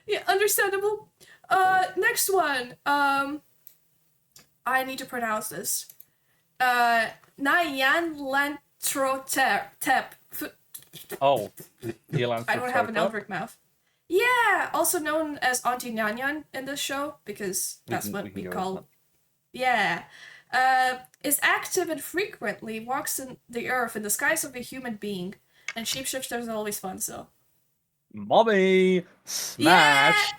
Yeah, understandable. Next one. I need to pronounce this. Nyan Lantrotep. Oh, I don't have an Yelanthrotota? Eldritch mouth. Yeah, also known as Auntie Nyanyan in this show because We that's can what we go with that. call. Yeah. Is active and frequently walks in the earth in the disguise of a human being, and shapeshifters are always fun. So. Mommy! Yeah. Smash!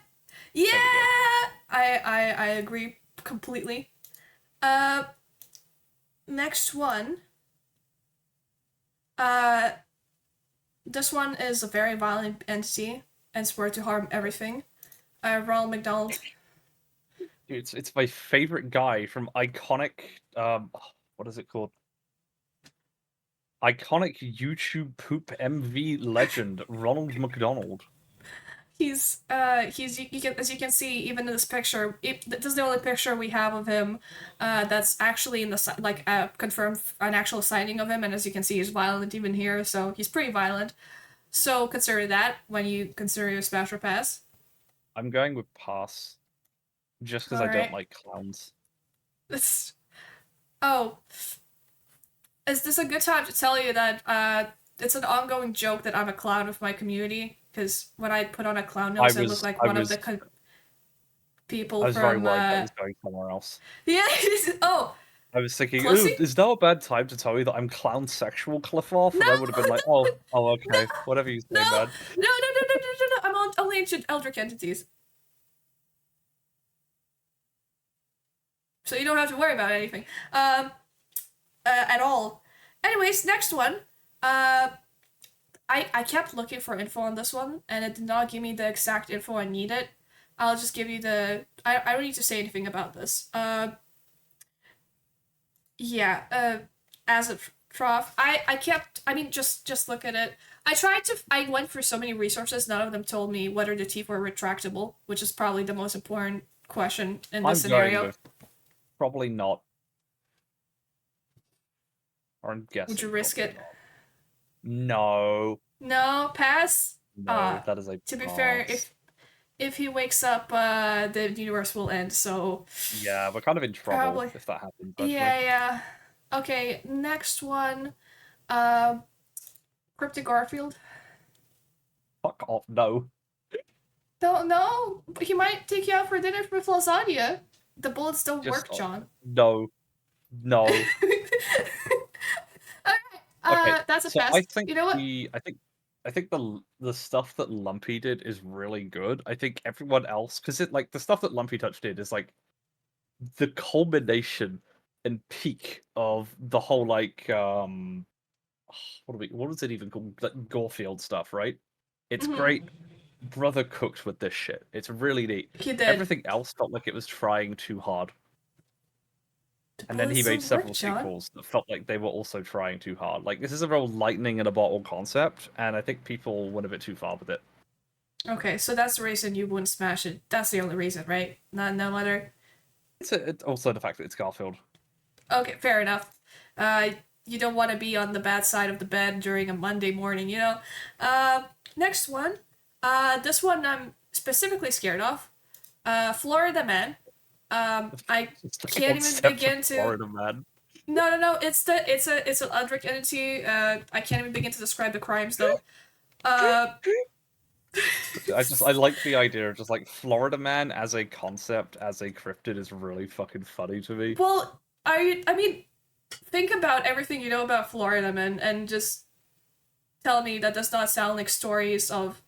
Yeah. There we go. I agree completely. Uh, next one. Uh, this one is a very violent entity and swear to harm everything. Ronald McDonald. Dude, it's my favorite guy from iconic what is it called? Iconic YouTube poop MV legend, Ronald McDonald. He's you can, as you can see even in this picture, this is the only picture we have of him that's actually in the like confirmed an actual sighting of him, and as you can see he's violent even here, so he's pretty violent. So consider that when you consider your special pass. I'm going with pass, just because All I don't right. like clowns. This oh, is this a good time to tell you that it's an ongoing joke that I'm a clown of my community because when I put on a clown nose, I look like one of the people I was very from worried that was going somewhere else. yeah. Oh, I was thinking, Clussy? ooh, is now a bad time to tell you that I'm clown sexual Kliffoth? No, And I would have been like, oh, no, okay, whatever you no, say, man. no. I'm on only ancient Eldritch entities, so you don't have to worry about anything, at all. Anyways, next one. Uh, I kept looking for info on this one, and it did not give me the exact info I needed. I'll just give you the. I don't need to say anything about this. Yeah. As a trough, I kept. I mean, just look at it. I tried to. I went through so many resources. None of them told me whether the teeth were retractable, which is probably the most important question in this I'm going scenario. with probably not. Or I'm Would you guessing risk probably it? not. No. No, pass. No, that is a To be fair, pass. if he wakes up, the universe will end. So Yeah, we're kind of in trouble probably. if that happens, actually. Yeah. Okay, next one. Uh, Cryptic Garfield. Fuck off, no. Don't know. He might take you out for dinner with lasagna. The bullets don't Just work, John. no. No. Alright, Okay, that's a so I pass. think You know what? I think the stuff that Lumpy did is really good. I think everyone else, because it like the stuff that Lumpy Touch did is like the culmination and peak of the whole like what was it even called, like Gorefield stuff, right? It's Mm-hmm. great. Brother cooked with this shit. It's really neat. He did. Everything else felt like it was trying too hard. The And then he bullets made don't work, several John. sequels that felt like they were also trying too hard. Like this is a real lightning in a bottle concept, and I think people went a bit too far with it. Okay, so that's the reason you wouldn't smash it. That's the only reason, right? Not no other. It's also the fact that it's Garfield. Okay, fair enough. Uh, you don't want to be on the bad side of the bed during a Monday morning, you know? Next one. This one I'm specifically scared of. Florida Man. I It's the can't even concept of begin to. Florida Man. No. It's an Eldritch entity. I can't even begin to describe the crimes though. Uh, I like the idea of just like Florida Man as a concept, as a cryptid is really fucking funny to me. well, I mean, think about everything you know about Florida Man and just tell me that does not sound like stories of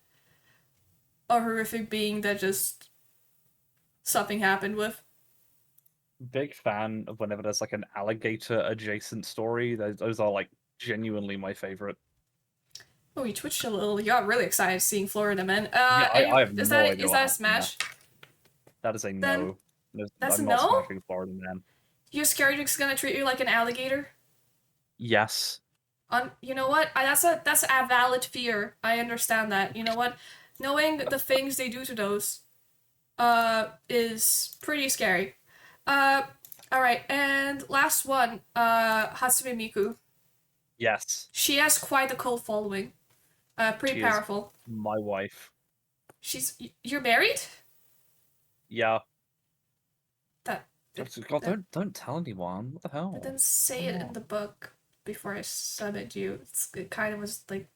a horrific being that just something happened with. Big fan of whenever there's like an alligator adjacent story. Those are like genuinely my favorite. Oh, you twitched a little. You got really excited seeing Florida Man. Yeah, I have no idea Is what that a happened there. smash? That is a Then no. that's a I'm not no. smashing Florida Man. You're scared it's gonna treat you like an alligator? Yes. You know what? That's a valid fear. I understand that. You know what? Knowing the things they do to those, is pretty scary. Uh, all right, and last one. Hatsune Miku. Yes. She has quite a cult following. Pretty She is powerful. my wife. You're married? Yeah. That God, don't tell anyone. What the hell? I didn't say it in the book before I subbed you. It kind of was like,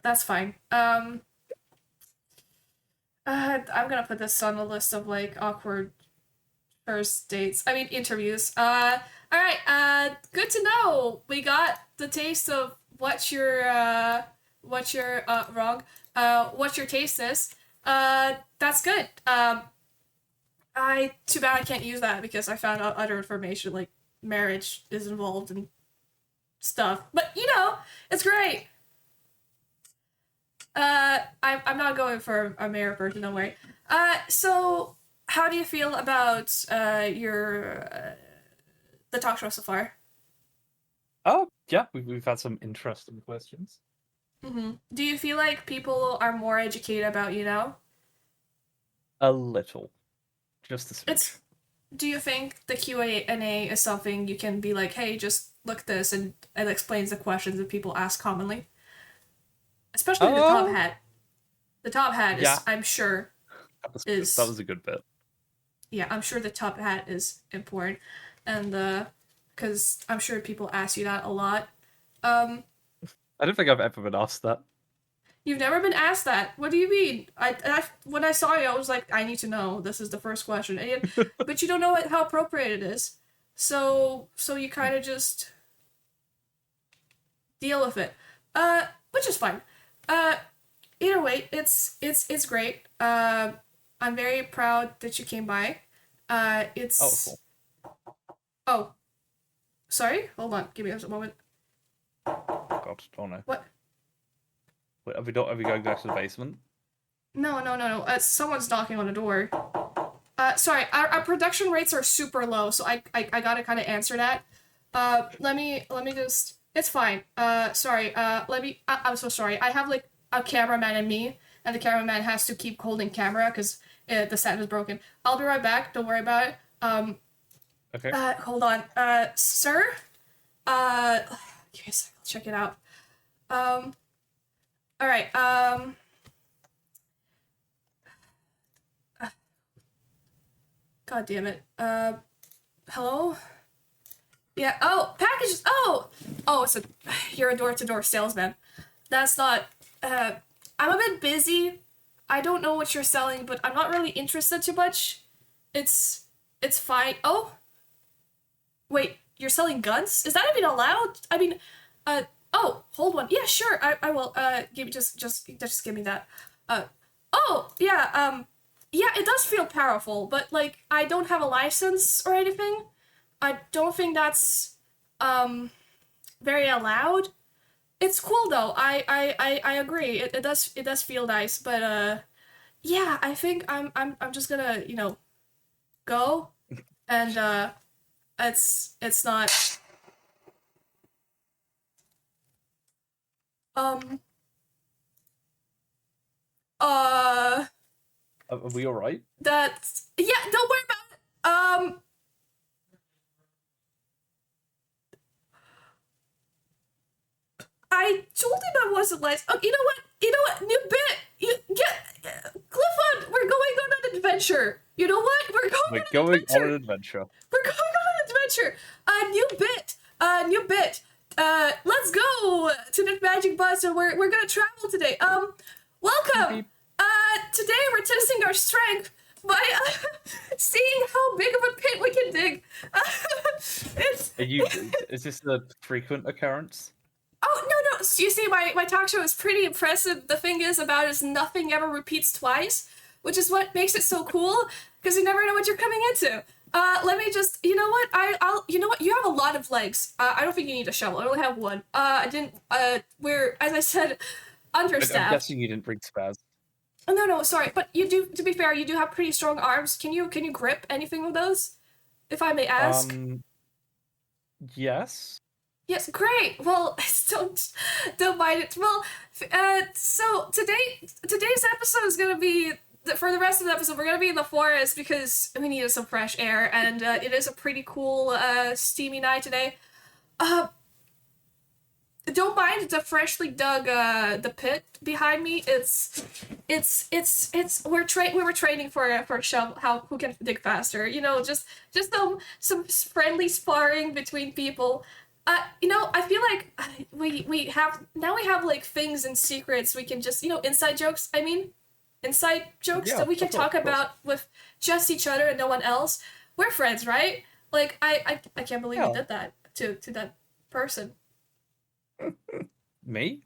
that's fine. I'm gonna put this on the list of like awkward first dates. I mean interviews. All right. Good to know. We got the taste of what your what your taste is. That's good. Too bad I can't use that because I found out other information like marriage is involved and stuff. But you know, it's great. I'm not going for a mayor person, don't worry. So how do you feel about your the talk show so far? Oh, yeah, we've had some interesting questions. Do you feel like people are more educated about you now? A little. Just a smidge. Do you think the Q&A is something you can be like, hey, just look this, and it explains the questions that people ask commonly? Especially the top hat. The top hat is, I'm sure, that was a good bit. Yeah, I'm sure the top hat is important, and because I'm sure people ask you that a lot. I don't think I've ever been asked that. You've never been asked that? What do you mean? When I saw you, I was like, I need to know. This is the first question, but you don't know how appropriate it is. So you kind of just deal with it, which is fine. Either way, it's great. I'm very proud that you came by. It's. Oh, cool. Oh. Sorry? Hold on. Give me a moment. God, oh no. What? Wait, are we going back to the basement? No. Someone's knocking on the door. Sorry. Our production rates are super low, so I gotta kind of answer that. Let me just. It's fine. Sorry. I'm so sorry. I have like a cameraman and me, and the cameraman has to keep holding camera because the set is broken. I'll be right back. Don't worry about it. Okay. Hold on. Sir? Give me a second. I'll check it out. Alright, God damn it. Hello? Yeah, oh, packages! Oh, you're a door-to-door salesman. That's not, I'm a bit busy. I don't know what you're selling, but I'm not really interested too much. It's fine. Oh? Wait, you're selling guns? Is that even allowed? I mean, oh, hold one. Yeah, sure, I will, just give me that. Yeah, it does feel powerful, but, like, I don't have a license or anything. I don't think that's, very allowed. It's cool, though. I agree. It does feel nice, but, yeah, I think I'm just gonna, go, and, it's not, Are we alright? That's, yeah, don't worry about it. I told him I wasn't nice. Oh, you know what? New bit. Cliffoth, we're going on an adventure. You know what? We're going on an adventure. We're going on an adventure. New bit. Let's go to the magic bus, and we're gonna travel today. Welcome. Today we're testing our strength by seeing how big of a pit we can dig. Is this a frequent occurrence? Oh, no. You see, my talk show is pretty impressive. The thing is about it is nothing ever repeats twice, which is what makes it so cool, because you never know what you're coming into. Let me just, you know what? You know what? You have a lot of legs. I don't think you need a shovel. I only have one. We're, as I said, understaffed. I'm guessing you didn't bring spares. Oh, no, sorry. But you do, to be fair, you do have pretty strong arms. Can you grip anything with those? If I may ask? Yes. Yes, great. Well, don't mind it. Well, so today's episode is gonna be for the rest of the episode. We're gonna be in the forest because we needed some fresh air, and it is a pretty cool, steamy night today. Don't mind behind the freshly dug the pit behind me, it's we were training for a shovel, how who can dig faster. You know, just some friendly sparring between people. You know, I feel like we have now we have like things and secrets we can just, you know, inside jokes. I mean, inside jokes Yeah, that we can of course, talk of course. about with just each other and no one else. We're friends, right? Like I can't believe you Yeah. did that to that person. Me?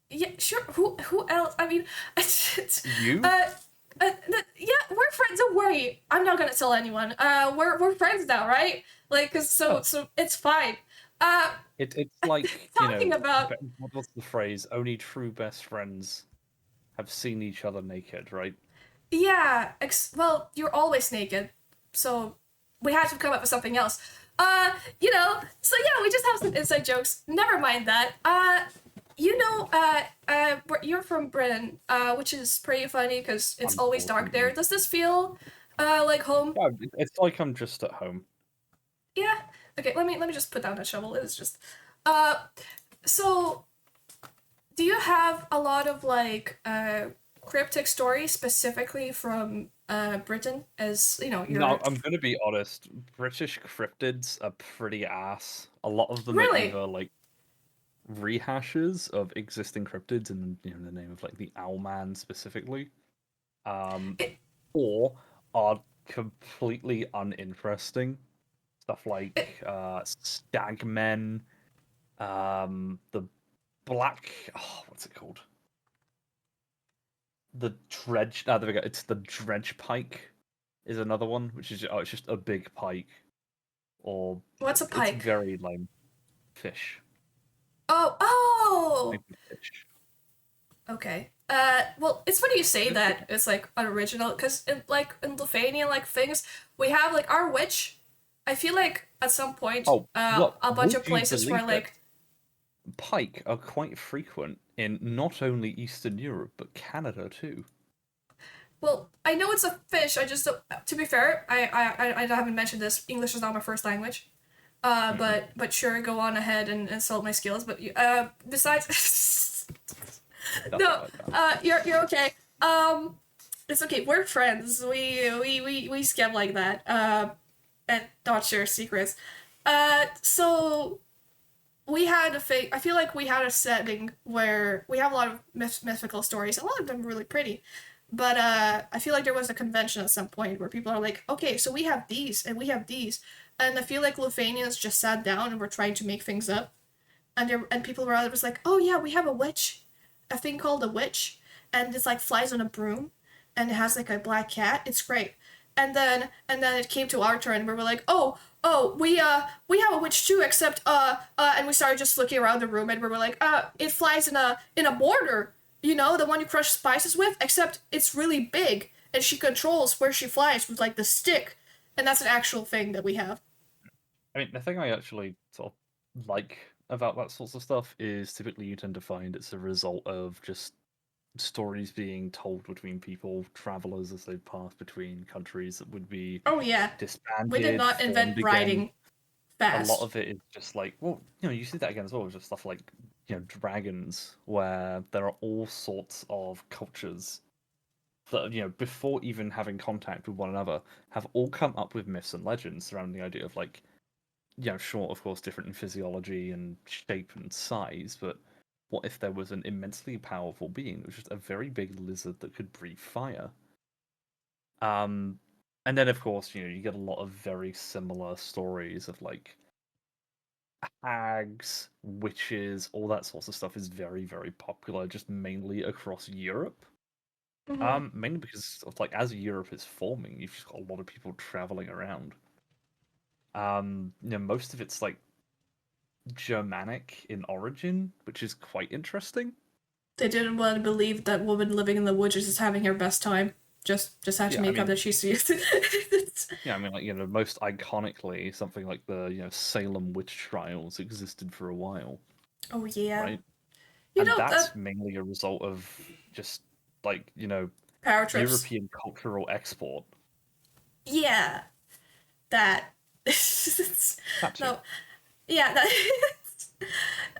Yeah, sure. Who else? I mean, You? yeah, we're friends. Don't worry. I'm not gonna tell anyone. We're friends now, right? Like, 'cause Oh. so it's fine. Uh, It's like, talking about what's the phrase? Only true best friends have seen each other naked, right? yeah. Well, you're always naked, so we had to come up with something else. You know. So yeah, we just have some inside jokes. Never mind that. You know, you're from Britain, which is pretty funny because it's always dark there. Unfortunately. Does this feel, like home? Yeah, it's like I'm just at home. Yeah. Okay. Let me just put down that shovel. It's just, uh, so do you have a lot of like cryptic stories specifically from Britain? As you know, No, you're I'm gonna be honest. British cryptids are pretty ass. A lot of them are really. either like rehashes of existing cryptids in, the name of like the Owlman specifically, um, It, or are completely uninteresting. Stuff it, like stagmen, the black, what's it called? The dredge. Ah, there we go. It's the dredge pike is another one, which is it's just a big pike, or what's a it's pike? very lame fish. Oh, oh. Maybe fish. Okay. Well, it's funny you say that it's like unoriginal because in Lithuanian like things we have like our witch. I feel like at some point, Oh, look, a bunch of would you places where believe it? like, Pike are quite frequent in not only Eastern Europe but Canada too. well, I know it's a fish. I just don't, to be fair, I haven't mentioned this. English is not my first language. Hmm. But sure, go on ahead and insult my skills. But besides, Nothing no, like that. you're okay. It's okay. We're friends. We scam like that. And not share secrets. So we had a fake. I feel like we had a setting where we have a lot of mythical stories. A lot of them really pretty, but I feel like there was a convention at some point where people are like, okay, so we have these and we have these, and I feel like Lithuanians just sat down and were trying to make things up, and people were was like, oh yeah, we have a witch, a thing called a witch, and it's like flies on a broom, and it has like a black cat. It's great. And then it came to our turn and we were like, oh, we have a witch too, except and we started just looking around the room and we were like, it flies in a mortar, you know, the one you crush spices with, except it's really big and she controls where she flies with like the stick, and that's an actual thing that we have. I mean, the thing I actually sort of like about that sorts of stuff is typically you tend to find it's a result of just stories being told between people, travelers as they pass between countries that would be Oh yeah, we did disbanded, not invent formed again. writing A lot fast. of it is just like, well, you see that again as well, with just stuff like, dragons, where there are all sorts of cultures that, before even having contact with one another, have all come up with myths and legends surrounding the idea of like, sure, of course, different in physiology and shape and size, but what if there was an immensely powerful being that was just a very big lizard that could breathe fire? Um, and then of course, you get a lot of very similar stories of like hags, witches, all that sorts of stuff is very, very popular, just mainly across Europe. Mm-hmm. Mainly because of, like, as Europe is forming, you've just got a lot of people traveling around. Most of it's like Germanic in origin, which is quite interesting. They didn't want to believe that woman living in the woods is just having her best time. Just had to Yeah, I make up mean, that she's yeah, I mean, like, most iconically, something like the, Salem witch trials existed for a while, Oh yeah. right? You And know that's that mainly a result of just like, power trips. European cultural export. Yeah, that. That too. No, yeah, that.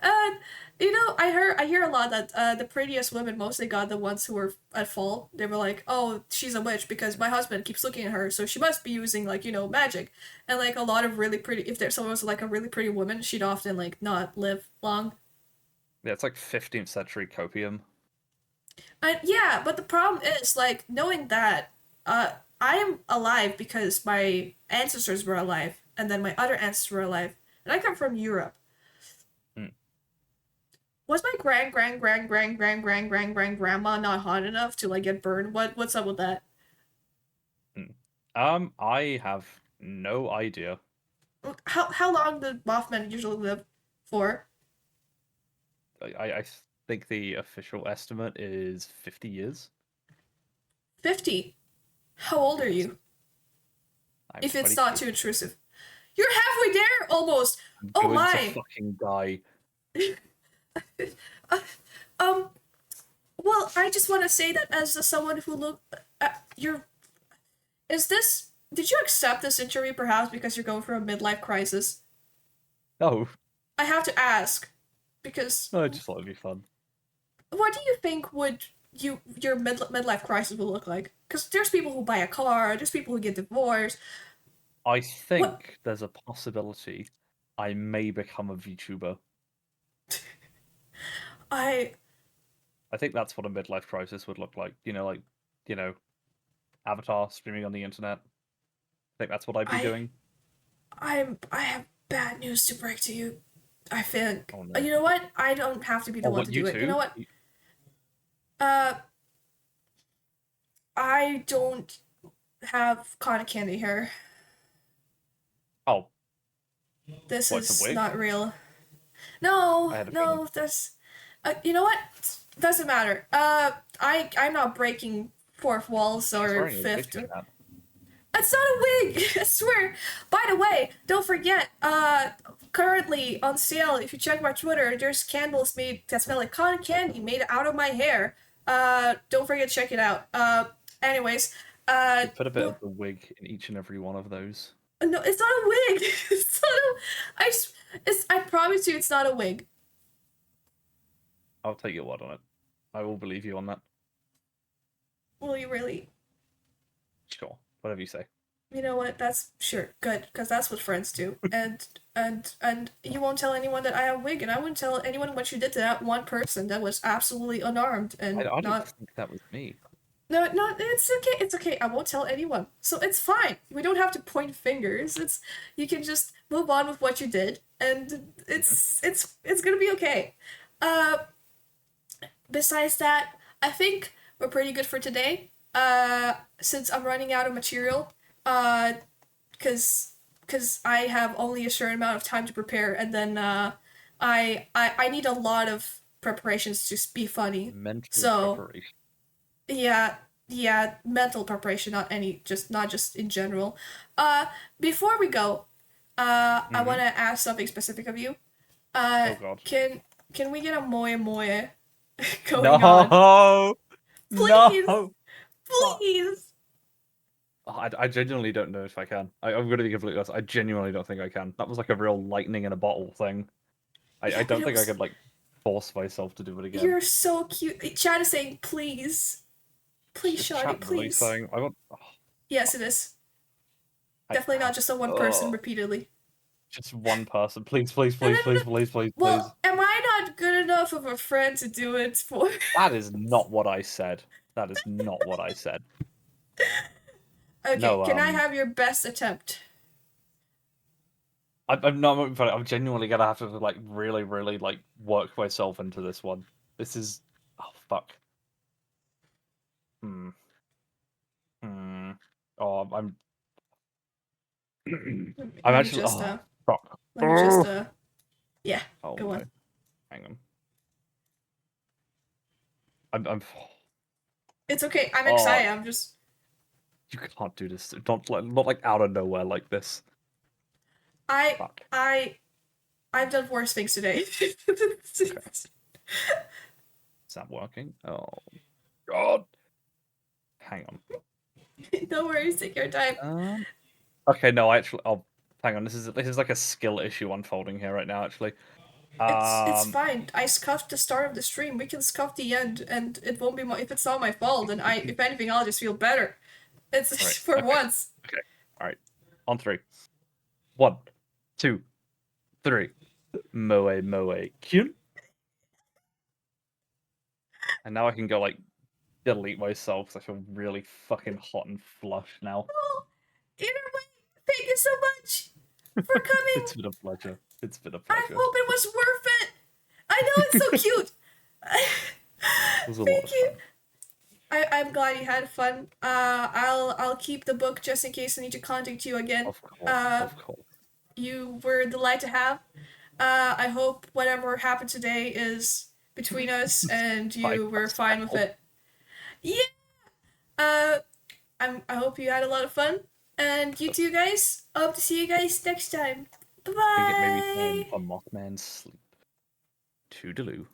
uh, You know, I hear a lot that the prettiest women mostly got the ones who were at fault. They were like, "Oh, she's a witch because my husband keeps looking at her, so she must be using like magic." And like a lot of really pretty, if there's someone was like a really pretty woman, she'd often like not live long. Yeah, it's like 15th century copium. And yeah, but the problem is like knowing that I am alive because my ancestors were alive, and then my other ancestors were alive, and I come from Europe. Mm. Was my grandma not hot enough to like get burned? What's up with that? I have no idea. How long do Mothman usually live for? I think the official estimate is 50 years. 50. How old are Yes, you? I'm If it's not 22. too intrusive. You're halfway there almost. I'm Oh going to my. fucking die. Uh, um well, I just want to say that as someone who look you're is this did you accept this interview perhaps because you're going through a midlife crisis? Oh, I have to ask because I just thought it'd be fun. what do you think would your midlife crisis will look like? Because there's people who buy a car, there's people who get divorced. I What think there's a possibility I may become a VTuber. I I think that's what a midlife crisis would look like. You know, Avatar streaming on the internet. I think that's what I'd be I doing. I have bad news to break to you. I think Oh no. you know what? I don't have to be the Oh, one what, to you do it. You know too? what? Uh, I don't have cotton candy hair. Oh, This what, it's a is wig? not real. No, I had a feeling. no, this. You know what? Doesn't matter. I'm not breaking fourth walls She's or wearing a wig fifth. like that. It's not a wig. I swear. By the way, don't forget. Currently on sale. If you check my Twitter, there's candles made that smell like cotton candy made out of my hair. Don't forget to check it out. Anyways. You put a bit No, of the wig in each and every one of those. no, it's not a wig. It's not a. I promise you, it's not a wig. I'll take your word on it. I will believe you on that. Will you really? Sure. Whatever you say. You know what? That's sure good because that's what friends do. And you won't tell anyone that I have a wig, and I wouldn't tell anyone what you did to that one person that was absolutely unarmed and I don't not. think that was me. No, no, it's okay. It's okay. I won't tell anyone. So it's fine. We don't have to point fingers. It's you can just move on with what you did, and Mhm. it's gonna be okay. Uh, Besides that, I think we're pretty good for today. Since I'm running out of material, uh, because I have only a certain amount of time to prepare, and then I need a lot of preparations to be funny. Mental So preparation. yeah, yeah, mental preparation, not just in general. Before we go, I Hmm. want to ask something specific of you. Oh god. Can we get a moe moe going on? No! Please, No! Fuck. please. Oh, I genuinely don't know if I can. I'm going to be completely honest. I genuinely don't think I can. That was like a real lightning in a bottle thing. I Yeah, but don't it think I was. could like force myself to do it again. You're so cute. Chad is saying, please, please, Is Shawty, chat really please. saying I want? Oh, Yes, fuck. it is. I Definitely not just a one person oh, repeatedly. just one person. Please, please, No, no, please, no, no. please, please, please, please. Well, am I not good enough of a friend to do it for? That is not what I said. That is not what I said. Okay, No, can I have your best attempt? I'm not. I'm genuinely gonna have to like really, really like work myself into this one. This is. Oh fuck. Hmm. Hmm. Oh, I'm. I'm Let me actually. just Oh fuck. let me just Oh, yeah, oh go no. on. Hang on. I'm. It's okay. I'm Oh, excited. I'm just you can't do this. Not like out of nowhere like this. I Fuck. I I've done worse things today. Okay. Is that working? Oh god. Hang on. No worries, take your time. Okay, no, I actually. Oh, hang on. This is like a skill issue unfolding here right now. Actually, It's Um, fine. I scuffed the start of the stream. We can scuff the end, and it won't be if it's not my fault. And if anything, I'll just feel better. It's Right. for Okay. once. Okay. All right. On three. 1, 2, 3. Moe moe kyun. And now I can go like delete myself because I feel really fucking hot and flushed now. Oh, either way, thank you so much for coming. It's been a pleasure. It's been a I pleasure. hope it was worth it. I know it's so cute. It was a lot Thank of you. fun. I'm glad you had fun. I'll keep the book just in case I need to contact you again. Of course. Of course. You were a delight to have. I hope whatever happened today is between us and you were fine with it. Yeah. Uh, I hope you had a lot of fun. And you too, guys. I hope to see you guys next time. Bye I think it made me bye. turn a Mothman's sleep. Toodaloo.